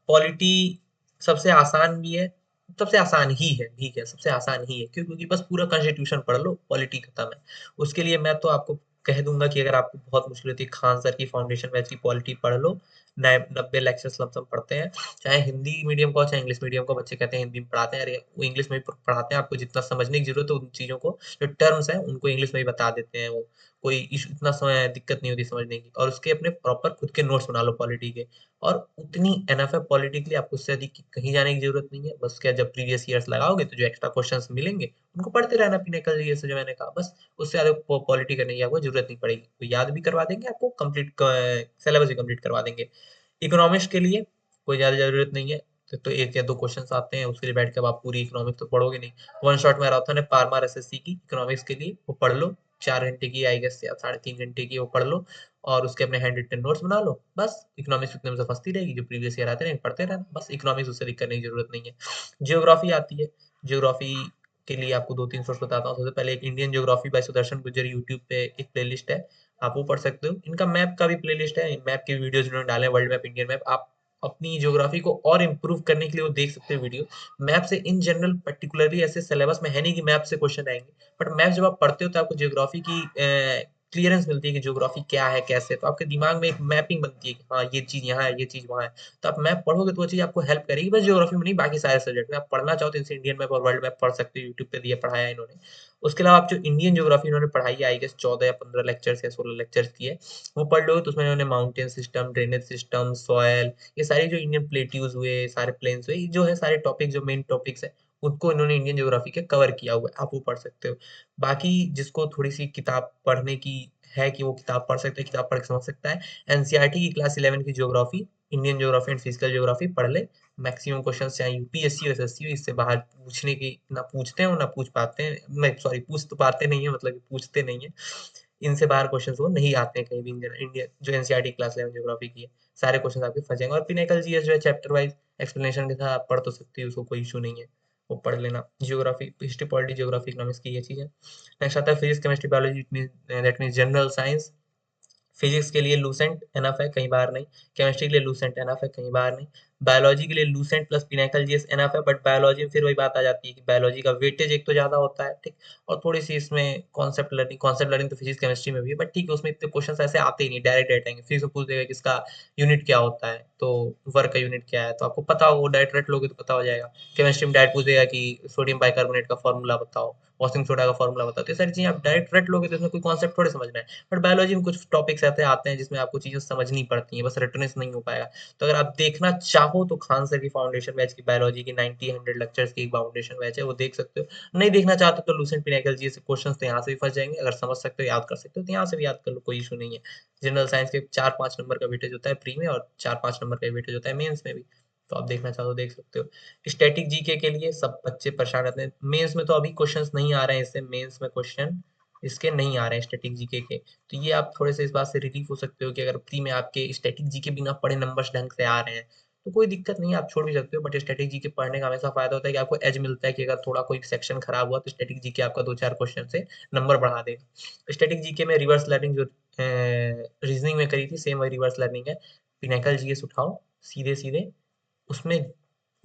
पॉलिटी सबसे आसान भी है, सबसे आसान ही है, ठीक है, सबसे आसान ही है, क्यों? क्योंकि बस पूरा कॉन्स्टिट्यूशन पढ़ लो, पॉलिटी खत्म है। उसके लिए मैं तो आपको कह दूंगा कि अगर आपको बहुत मुश्किल होती है, खान सर की फाउंडेशन बैच की पॉलिटी पढ़ लो। 90 लेक्चर्स लमसम पढ़ते हैं, चाहे हिंदी मीडियम का हो चाहे इंग्लिश मीडियम का। बच्चे कहते हैं हिंदी में पढ़ाते हैं, अरे वो इंग्लिश में भी पढ़ाते हैं, आपको जितना समझने की जरूरत है उन चीजों को, जो टर्म्स है उनको इंग्लिश में भी बता देते हैं वो, कोई इशू इतना समय दिक्कत नहीं होती समझने की। और उसके अपने प्रॉपर खुद के नोट्स बना लो पॉलिटी के, और उतनी एनफ है पॉलिटिकली, आपको उससे अधिक कहीं जाने की जरूरत नहीं है। बस क्या, जब प्रीवियस ईयर्स लगाओगे तो जो एक्स्ट्रा क्वेश्चंस मिलेंगे उनको पढ़ते रहना, पिनेकल ये से जो मैंने कहा, बस उससे ज्यादा पॉलिटी करने की आपको जरूरत नहीं पड़ेगी। तो याद भी करवा देंगे आपको, कंप्लीट सिलेबस भी कंप्लीट करवा देंगे। इकोनॉमिक्स के लिए कोई ज्यादा जरूरत नहीं है, तो एक या दो क्वेश्चंस आते हैं, उसके लिए बैठ के अब आप पूरी इकोनॉमिक्स तो पढ़ोगे नहीं। वन शॉट मैराथन है पारमार एसएससी की इकोनॉमिक्स के लिए, वो पढ़ लो। 4 घंटे की आई गेस, या 3.5 घंटे की, वो पढ़ लो और उसके अपने हैंड रिटन नोट्स बना लो। बस इकोनॉमिक्स उतने में से फंसती रहेगी, जो प्रीवियस ईयर आते रहेंगे पढ़ते रहना, बस इकोनॉमिक्स उससे दिक्कत नहीं, जरूरत नहीं है। जियोग्राफी आती है। जियोग्राफी के लिए आपको 2-3 सोर्स बताता हूँ। सबसे पहले एक Indian geography bye Sudarshan Gurjar, YouTube पे एक प्लेलिस्ट है, आप वो पढ़ सकते हो। इनका मैप का भी प्लेलिस्ट है, मैप की वीडियोस इन्होंने डाले, वर्ल्ड मैप, इंडियन मैप। आप अपनी ज्योग्राफी को और इम्प्रूव करने के लिए वो देख सकते हो वीडियो। मैप से इन जनरल पर्टिकुलरली ऐसे सिलेबस में है नहीं कि मैप से क्वेश्चन आएंगे, बट मैप जब आप पढ़ते हो तो आपको ज्योग्राफी की क्लियरेंस मिलती है कि ज्योग्राफी क्या है कैसे, तो आपके दिमाग में एक मैपिंग बनती है कि हाँ ये चीज यहाँ है, ये चीज वहाँ है। तो आप मैप पढ़ोगे तो वो चीज आपको हेल्प करेगी, बस ज्योग्राफी में नहीं, बाकी सारे सब्जेक्ट में। आप पढ़ना चाहो तो इनसे इंडियन मैप और वर्ल्ड मैप पढ़ सकते हो, यूट्यूब पे दिया पढ़ाया है इन्होंने। उसके अलावा आप जो इंडियन ज्योग्राफी उन्होंने पढ़ाई है, आई गेस 14 या 15 लेक्चर्स या 16 लेक्चर्स की है, वो पढ़ लोगे तो उसमें उन्होंने mountain system, drainage system, soil, ये सारी जो इंडियन प्लेट्यूज हुए, सारे प्लेन्स हुए, ये जो है सारे टॉपिक जो मेन टॉपिक्स है उनको इन्होंने इंडियन ज्योग्राफी के कवर किया हुआ है, आप वो पढ़ सकते हो। बाकी जिसको थोड़ी सी किताब पढ़ने की है कि वो किताब पढ़ सकते हैं, किताब पढ़ के समझ सकता है, एनसीईआरटी की क्लास 11 की geography, Indian geography and physical geography पढ़ ले। मैक्सिमम क्वेश्चन चाहे यूपीएससी एसएससी हो, इससे बाहर पूछने की ना पूछते हैं ना पूछ पाते हैं, नहीं सॉरी पूछ तो पाते नहीं है, मतलब कि पूछते नहीं है, इनसे बाहर क्वेश्चन वो नहीं आते हैं कहीं भी। इंडिया जो एनसीईआरटी क्लास 11 ज्योग्राफी की है, सारे क्वेश्चन आपके फंस जाएंगे। और पिनेकल जीएस जो है चैप्टर वाइज एक्सप्लेनेशन के साथ आप पढ़ तो सकते हो, उसको कोई इशू नहीं है, वो पढ़ लेना। Geography, history, polity, geography, economics की ये चीज है। नेक्स्ट आता है physics, chemistry, biology, that mean general science. Physics के लिए लूसेंट एनफ है, कहीं बाहर नहीं। केमिस्ट्री के लिए लूसेंट एनफ है, कहीं बाहर नहीं। बायोलॉजी के लिए Lucent plus Pinnacle GS enough है, बट बायोलॉजी में फिर वही बात आ जाती है कि बायोलॉजी का वेटेज एक तो ज्यादा होता है, ठीक, और थोड़ी सी इसमें कॉन्सेप्ट लर्निंग तो फिजिक्स केमिस्ट्री में भी है, बट ठीक है, उसमें इतने क्वेश्चन ऐसे आते ही नहीं, डायरेक्ट डायरेक्ट आएंगे। फिजिक्स में पूछ देगा कि इसका यूनिट क्या होता है, तो वर्क का यूनिट क्या है, तो आपको पता हो, डायरेक्ट रट लोगे तो पता हो जाएगा। केमिस्ट्री में डायरेक्ट पूछ देगा कि सोडियम बाइकार्बोनेट का फॉर्मूला बताओ, वॉशिंग सोडा का फॉर्मूला बताओ, तो ये सारी चीजें आप डायरेक्ट रट लोगे तो इसमें कोई कॉन्सेप्ट थोड़े समझना है। बट बायोलॉजी में कुछ टॉपिक्स ऐसे आते हैं जिसमें आपको चीजें समझनी पड़ती हैं, बस रटने से नहीं हो पाएगा। तो अगर आप देखना चाहो तो खान सर की फाउंडेशन बैच की बायोलॉजी की 90-100 लेक्चर्स की एक फाउंडेशन बैच है, वो देख सकते हो। नहीं देखना चाहते तो लूसेंट पिनाकल जी से क्वेश्चन तो यहाँ से भी फंस जाएंगे, अगर समझ सकते हो, याद कर सकते हो तो यहाँ से भी याद कर लो, कोई इशू नहीं है। जनरल साइंस के 4-5 नंबर का वेटेज होता है प्री में, और 4-5 नंबर का वेटेज होता है मेंस में भी, तो आप देखना चाहो तो देख सकते हो। स्टैटिक जीके के लिए सब बच्चे परेशान रहते हैं, मेंस में तो अभी क्वेश्चंस नहीं आ रहे हैं, इससे मेंस में क्वेश्चन इसके नहीं आ रहे हैं स्टैटिक जीके के, तो ये आप थोड़े से इस बात से रिलीफ हो सकते हो कि अगर प्री में आपके स्टैटिक जीके बिना पढ़े नंबर्स ढंग से आ रहे हैं तो कोई दिक्कत नहीं है, आप छोड़ भी सकते हो। बट स्टैटिक जीके पढ़ने का हमेशा फायदा होता है कि आपको एज मिलता है कि अगर थोड़ा कोई सेक्शन खराब हुआ तो स्टैटिक जीके आपका 2-4 क्वेश्चन से नंबर बढ़ा देगा। स्टैटिक जीके में रिवर्स लर्निंग जो रीजनिंग में करी थी, सेम वही रिवर्स लर्निंग है। पिनाकल जीएस उठाओ सीधे सीधे, उसमें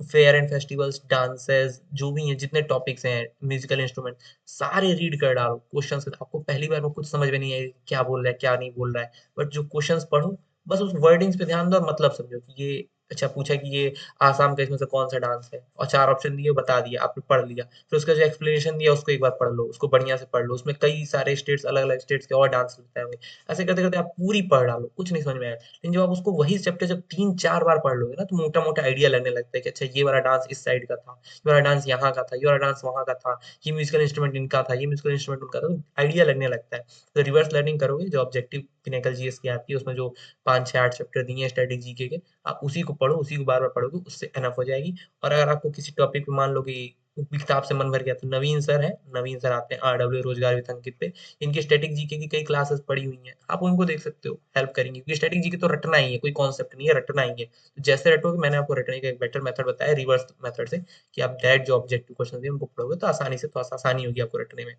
फेयर एंड फेस्टिवल्स, डांसेस, जो भी हैं, जितने टॉपिक्स हैं, म्यूजिकल इंस्ट्रूमेंट, सारे रीड कर डालो क्वेश्चंस। आपको पहली बार में कुछ समझ में नहीं आएगा क्या बोल रहा है क्या नहीं बोल रहा है, बट जो क्वेश्चंस पढ़ो बस उस वर्डिंग्स पे ध्यान दो और मतलब समझो कि ये अच्छा पूछा कि ये आसाम का इसमें से कौन सा डांस है, और 4 ऑप्शन दिए, बता दिया, आपने पढ़ लिया। फिर उसका जो एक्सप्लेनेशन दिया उसको एक बार पढ़ लो, उसको बढ़िया से पढ़ लो, उसमें कई सारे स्टेट्स, अलग अलग स्टेट्स के और डांस होते होंगे, ऐसे करते करते आप पूरी पढ़ डालो, कुछ नहीं समझ में आएगा। लेकिन जब आप उसको वही चैप्टर जब 3-4 बार पढ़ लोगे ना, तो मोटा मोटा आइडिया लगने लगता है कि अच्छा ये वाला डांस इस साइड का था, ये वाला डांस यहाँ का था, ये वाला डांस वहाँ का था, ये म्यूजिकल इंस्ट्रूमेंट इनका था, ये म्यूजिकल इंस्ट्रूमेंट उनका था, तो आइडिया लगने लगता है। तो रिवर्स लर्निंग करोगे, जो ऑब्जेक्टिव पिनेकल जीएस की आती है, उसमें जो 5-6-8 चैप्टर दिए हैं स्टैटिक जीके के, आप उसी को पढ़ो, उसी को बार बार पढ़ोगे, उससे एनफ हो जाएगी। और अगर आपको किसी टॉपिक पे मान लो कि किताब से मन भर गया, तो नवीन सर है, नवीन सर आते हैं आरडब्ल्यू रोजगार विद अंकित पे, इनकी स्टैटिक जीके की कई क्लासेस पड़ी हुई हैं, आप उनको देख सकते हो, हेल्प करेंगे, क्योंकि स्टैटिक जीके तो रटना ही है, कोई कॉन्सेप्ट नहीं है, रटना ही है। तो जैसे रटोगे, मैंने आपको रटने का एक बेटर मेथड बताया रिवर्स मेथड से, कि आप डायरेक्ट जो ऑब्जेक्टिव क्वेश्चन है उनको पढ़ोगे तो आसानी से, तो आसानी होगी आपको रटने में।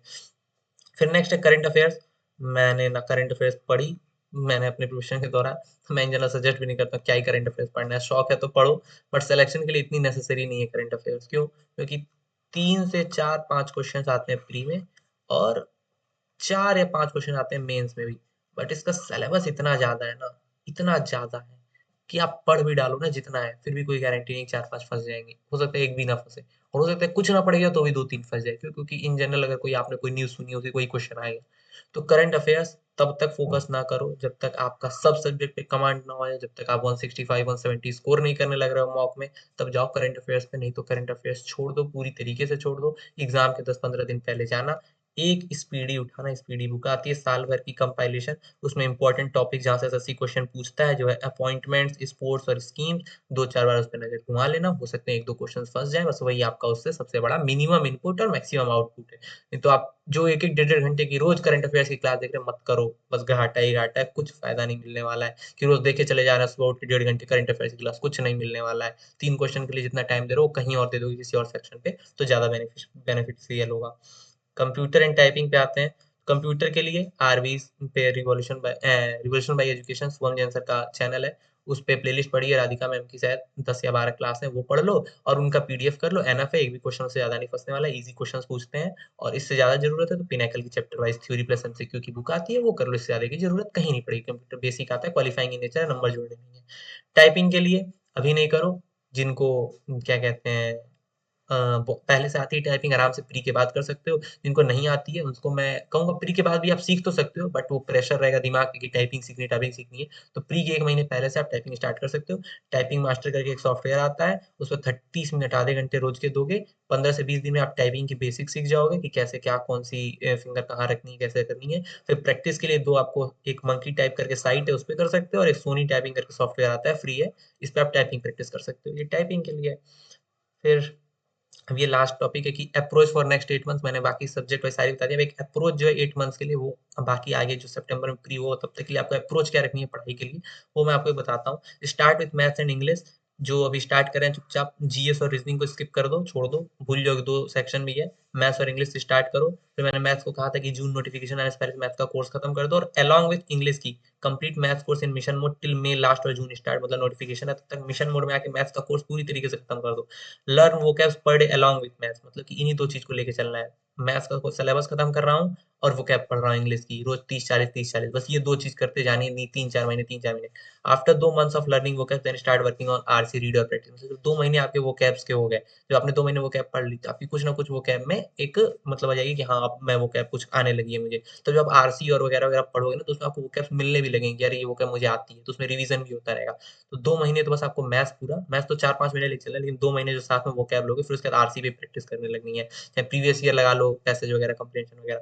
फिर नेक्स्ट है करंट अफेयर्स। मैंने ना करंट अफेयर्स पढ़ी, मैंने अपने प्रिपरेशन के दौरान, मैं इन जनरल सजेस्ट भी नहीं करता क्या ही करंट अफेयर्स पढ़ना है, शौक है तो पढ़ो, बट सिलेक्शन के लिए इतनी नेसेसरी नहीं है करंट अफेयर्स। क्यों? क्योंकि 3 से 4-5 क्वेश्चन आते हैं प्री में, और 4 या 5 क्वेश्चन आते हैं मेंस में भी। बट इसका सिलेबस इतना ज्यादा है ना, इतना ज्यादा है कि आप पढ़ भी डालो ना जितना है, फिर भी कोई गारंटी नहीं 4-5 फंस जाएंगे, हो सकता है एक भी ना फंसे, और हो सकता है कुछ ना पड़ेगा तो भी 2-3 फंस जाए। क्यों? क्योंकि इन जनरल अगर कोई आपने कोई न्यूज सुनी होगी, कोई क्वेश्चन आएगा, तो करंट अफेयर्स तब तक फोकस ना करो जब तक आपका सब सब्जेक्ट पे कमांड ना हो जाए, जब तक आप 165-170 स्कोर नहीं करने लग रहे हो मॉक में, तब जाओ करंट अफेयर्स पे। नहीं तो करंट अफेयर्स छोड़ दो, पूरी तरीके से छोड़ दो। एग्जाम के 10-15 दिन पहले जाना, एक स्पीडी उठाना, स्पीडी बुक आती है साल भर की कंपाइलेशन, उसमें इंपॉर्टेंट टॉपिक जहां से एसएससी क्वेश्चन पूछता है जो है अपॉइंटमेंट्स, स्पोर्ट्स और स्कीम्स, 2-4 बार उस पर नजर घुमा लेना, हो सकते हैं 1-2 क्वेश्चन फंस जाए, बस वही आपका उससे सबसे बड़ा मिनिमम इनपुट और मैक्सिमम आउटपुट है। नहीं तो आप जो एक एक 1.5 घंटे की रोज करंट अफेयर्स की क्लास देख रहे हैं, मत करो, बस घाटा ही घाटा है, कुछ फायदा नहीं मिलने वाला है। कि रोज देखे चले जा रहे हैं सुबह उठ के 1.5 घंटे करंट अफेयर्स की क्लास, कुछ नहीं मिलने वाला है। 3 क्वेश्चन के लिए जितना टाइम दे रहे हो वो कहीं और दे दोगे किसी और सेक्शन पे, तो ज्यादा बेनिफिशियल होगा। कंप्यूटर एंड टाइपिंग पे आते हैं। कंप्यूटर के लिए आरवी पे revolution bye education, Shubham Jain sir का चैनल है, उस पे प्लेलिस्ट पढ़ी है, राधिका मैम की शायद 10 या 12 क्लास है, वो पढ़ लो और उनका पीडीएफ कर लो, एनफ है, एक भी क्वेश्चन से ज्यादा नहीं फंसने वाला, इजी क्वेश्चन पूछते हैं। और इससे ज्यादा जरूरत है तो पिनाकल की chapter wise theory plus MCQ की बुक आती है, वो कर लो, इससे ज्यादा की जरूरत कहीं नहीं पड़ेगी। कंप्यूटर बेसिक आता है, क्वालिफाइंग इन नेचर, नंबर जोड़ने नहीं है। टाइपिंग के लिए अभी नहीं करो, जिनको क्या कहते हैं पहले से आती है टाइपिंग, आराम से प्री के बाद कर सकते हो। जिनको नहीं आती है उनको मैं कहूँगा प्री के बाद भी आप सीख तो सकते हो, बट वो प्रेशर रहेगा दिमाग पे कि टाइपिंग सीखनी है, तो प्री के 1 महीने पहले से आप टाइपिंग स्टार्ट कर सकते हो। टाइपिंग मास्टर करके एक सॉफ्टवेयर आता है, उसपे 30 मिनट आधे घंटे रोज के दोगे, 15 से 20 दिन में आप टाइपिंग की बेसिक सीख जाओगे कि कैसे क्या कौन सी फिंगर कहाँ रखनी है, कैसे करनी है। फिर प्रैक्टिस के लिए दो आपको एक मंकी टाइप करके साइट है, उस पे कर सकते हो, और एक सोनी टाइपिंग करके सॉफ्टवेयर आता है, फ्री है, इस पे आप टाइपिंग प्रैक्टिस कर सकते हो। ये टाइपिंग के लिए है। फिर अब ये लास्ट टॉपिक है कि अप्रोच फॉर नेक्स्ट 8 मंथ्स। मैंने बाकी सब्जेक्ट वाइज सारी बता दिया। अब एक अप्रोच जो है 8 मंथ्स के लिए, वो बाकी आगे जो सितंबर में प्री हो तब तक के लिए आपको अप्रोच क्या रखनी है पढ़ाई के लिए, वो मैं आपको बताता हूँ। Start with maths and English. जो अभी स्टार्ट करें चुपचाप जीएस और रीजनिंग को स्किप कर दो, छोड़ दो, भूल जाओगे, 2 सेक्शन भी है। मैथ्स और इंग्लिश से स्टार्ट करो। फिर मैंने मैथ्स को कहा था कि जून नोटिफिकेशन आने से पहले मैथ्स का कोर्स खत्म कर दो, और अलॉन्ग विथ इंग्लिश की complete maths course in mission mode till may last और जून स्टार्ट, मतलब नोटिफिकेशन है तब तक मिशन मोड में आके मैथ्स का कोर्स पूरी तरीके से खत्म कर दो। Learn vocabs per day along with maths, मतलब कि इन्हीं 2 चीज को लेके चलना है। मैथ्स का सिलेबस खत्म कर रहा हूँ और वोकैब पढ़ रहा हूँ इंग्लिश की, रोज 30-40 बस ये 2 चीज करते जानी है, 3-4 महीने। After 2 months of learning vocab then start working on RC read और प्रैक्टिस। मतलब 2 महीने आपके वोकैब्स के हो गए, जब आपने 2 महीने वोकैब पढ़ ली तो आपकी कुछ ना कुछ वोकैब में एक मतलब आ जाएगी कि हाँ अब मैं वोकैब कुछ आने लगी है मुझे। तो जब आप आरसी और वगैरह वगैरह पढ़ोगे ना, तो उसमें आपको वोकैब्स मिलने भी लगेंगे, यार ये वोकैब मुझे आती है, तो उसमें रिवीजन भी होता रहेगा। तो 2 महीने तो बस आपको मैथ्स तो 4-5 महीने लेके चलना है, लेकिन 2 महीने जो साथ में वोकैब लोगे, फिर उसके बाद आरसी पे प्रैक्टिस करने लगनी है, चाहे प्रीवियस ईयर लगा लो, पैसेज वगैरह कंप्रीहेंशन वगैरह।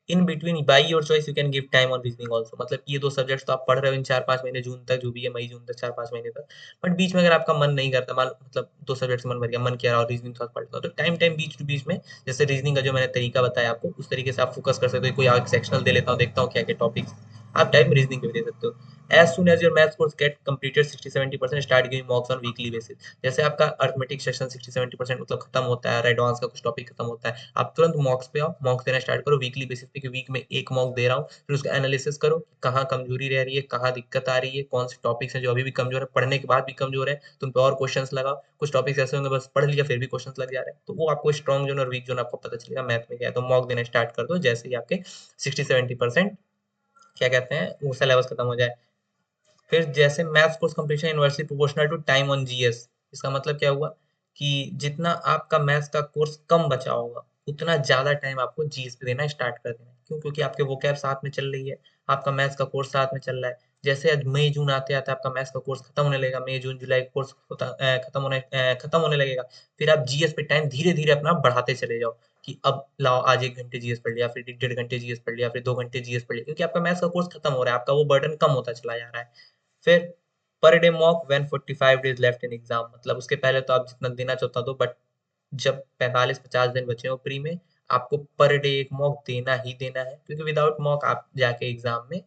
In between by your choice you can give time on reasoning also. मतलब ये 2 सब्जेक्ट्स तो आप पढ़ रहे हो इन 4-5 महीने, जून तक जो भी है, मई जून तक 4-5 महीने तक। बट बीच में अगर आपका मन नहीं करता, मान मतलब 2 सब्जेक्ट से मन भर गया, मन किया रहा और रीजनिंग थोड़ा पढ़ लो, तो टाइम टाइम बीच टू बीच में, जैसे रीजनिंग का जो मैंने तरीका बताया आपको, उस तरीके से आप फोकस कर सकते हो। कोई एक सेक्शनल दे लेता हूँ, देखता हूँ क्या क्या टॉपिक्स, आप टाइम रीजनिंग पे भी दे सकते हो। As soon as your maths course get completed 60-70%, start giving mocks on weekly basis। जैसे आपका अर्थमेटिक सेक्शन 60-70% मतलब खत्म होता है, एडवांस का कुछ टॉपिक खत्म होता है, आप तुरंत मॉक्स पे आओ, मॉक्स देना स्टार्ट करो वीकली बेसिस पे, कि वीक में एक मॉक दे रहा हूँ, फिर उसका एनालिसिस करो, कहाँ कमजोरी रह रही है, कहाँ दिक्कत आ रही है, कौन से टॉपिक्स हैं जो अभी भी कमजोर है, पढ़ने के बाद भी कमजोर है, तुम पे और क्वेश्चंस लगाओ। कुछ टॉपिक्स ऐसे होंगे बस पढ़ लिया फिर भी क्वेश्चंस लग जा रहे हैं, तो वो आपको स्ट्रॉन्ग जोन और वीक जोन आपको पता चलेगा मैथ में क्या है। तो मॉक देना स्टार्ट कर दो जैसे ही आपके 60-70% क्या कहते हैं वो सिलेबस खत्म हो जाए। फिर जैसे maths course completion inversely proportional to time on GS. इसका मतलब क्या हुआ कि जितना आपका मैथ्स का कोर्स कम बचा होगा, उतना ज्यादा टाइम आपको जीएस पे देना स्टार्ट कर देना है। क्यों? क्योंकि आपके वोकैब साथ में चल रही है, आपका मैथ्स का कोर्स साथ में चल रहा है। जैसे आज मई जून आते आते आपका मैथ्स का कोर्स खत्म होने लगेगा, मई जून जुलाई कोर्स खत्म होने लगेगा, फिर आप जीएस पे टाइम धीरे धीरे अपना बढ़ाते चले जाओ, कि अब लाओ आज 1 घंटे जीएस पढ़ लिया, फिर 1.5 घंटे जीएस पढ़ लिया, फिर 2 घंटे जीएस पढ़ लिया, क्योंकि आपका मैथ्स का कोर्स खत्म हो रहा है, आपका वो बर्डन कम होता चला जा रहा है। फिर पर day mock when 45 days left in exam. मतलब उसके पहले तो आप जितना देना चाहता दो, बट जब 45-50 दिन बचे हो प्री में, आपको पर डे एक मॉक देना ही देना है, क्योंकि विदाउट मॉक आप जाके एग्जाम में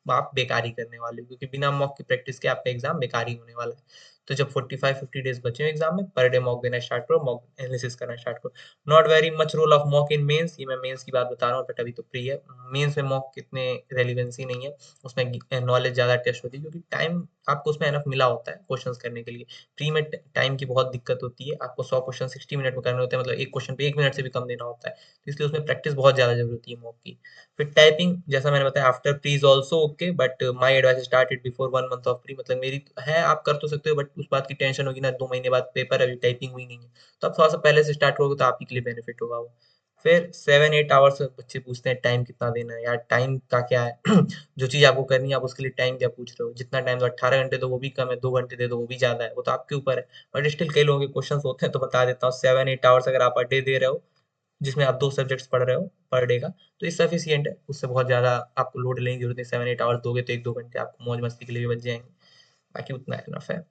आप बेकार ही करने वाले हो, क्योंकि बिना मॉक की प्रैक्टिस के आपका एग्जाम बेकार ही होने वाला है। तो जब 45-50 डेज बचे हो एग्जाम में, पर डे मॉक देना स्टार्ट करो, मॉक एनालिसिस करना स्टार्ट करो। Not very much role of mock in mains. ये मैं मेंस की बात बता रहा हूँ, बट अभी तो प्री है। मेंस में मॉक कितने रेलिवेंसी नहीं है, उसमें नॉलेज ज्यादा टेस्ट होती है, क्योंकि टाइम आपको उसमें एनफ मिला होता है क्वेश्चंस करने के लिए। प्री में टाइम की बहुत दिक्कत होती है, आपको 100 क्वेश्चन 60 मिनट में करने होते हैं, मतलब एक क्वेश्चन पे 1 मिनट से भी कम देना होता है, तो इसलिए उसमें प्रैक्टिस बहुत ज्यादा जरूरत होती है मॉक की। फिर टाइपिंग जैसा मैंने बताया, after pre is also okay, but my advice started before 1 month of pre. मतलब मेरी है, आप कर तो सकते हो, बट उस बात की टेंशन होगी ना, 2 महीने बाद पेपर, अभी टाइपिंग हुई नहीं है, तो आप थोड़ा सा पहले से स्टार्ट करोगे तो आप ही के लिए बेनिफिट होगा वो। फिर 7-8 आवर्स बच्चे पूछते हैं टाइम कितना देना है, यार टाइम का क्या है जो चीज आपको करनी है आप उसके लिए टाइम क्या पूछ रहे हो? जितना टाइम दो, 18 घंटे दो वो भी कम है, 2 घंटे दे दो वो भी ज्यादा है, वो तो आपके ऊपर है। बट स्टिल कई लोगों के क्वेश्चन होते हैं, तो बता देता हूँ, 7-8 आवर्स अगर आप डे दे रहे हो, जिसमें आप 2 सब्जेक्ट्स पढ़ रहे हो पर डे का, तो ये सफिशियंट है, उससे बहुत ज्यादा आपको लोड लेने की जरूरत नहीं। 7-8 आवर्स दोगे तो 1-2 घंटे आपको मौज मस्ती के लिए भी बच जाएंगे, बाकी उतना इनफ है।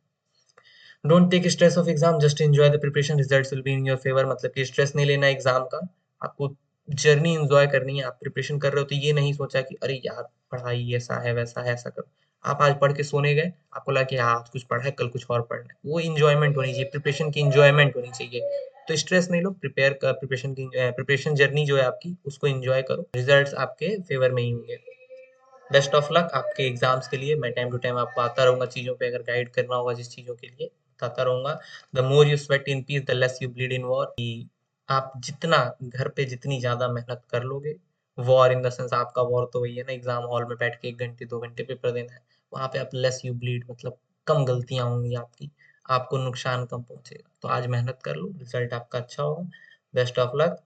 Don't take stress of exam, just enjoy the preparation, results will be in your favour. मतलब कि स्ट्रेस नहीं लेना एग्जाम का, आपको जर्नी एंजॉय करनी है। आप प्रिपरेशन कर रहे हो तो ये नहीं सोचा कि अरे यार पढ़ाई ऐसा है वैसा है, ऐसा करो। आप आज पढ़ के सोने गए, आपको लगा कि हाँ आज कुछ पढ़ा है, कल कुछ और पढ़ना है, वो इंजॉयमेंट होनी चाहिए, प्रिपरेशन की इंजॉयमेंट होनी चाहिए। तो स्ट्रेस नहीं लो, प्रिपरेशन जर्नी जो है आपकी उसको एंजॉय करो, रिजल्ट्स आपके फेवर में ही होंगे। बेस्ट ऑफ लक आपके एग्जाम्स के लिए। मैं टाइम टू टाइम आपको आता रहूंगा चीजों पे, अगर गाइड करना होगा जिस चीजों के लिए बताता रहूंगा। The more you sweat in peace the less you bleed in war. आप जितना घर पे जितनी ज्यादा मेहनत कर लोगे, वॉर इन द सेंस आपका वॉर तो वही है ना, एग्जाम हॉल में बैठ के 1 घंटे 2 घंटे पेपर देना है, वहां पे आप लेस यू ब्लीड, मतलब कम गलतियां होंगी आपकी, आपको नुकसान कम पहुंचेगा। तो आज मेहनत कर लो, रिजल्ट आपका अच्छा होगा। Best of luck.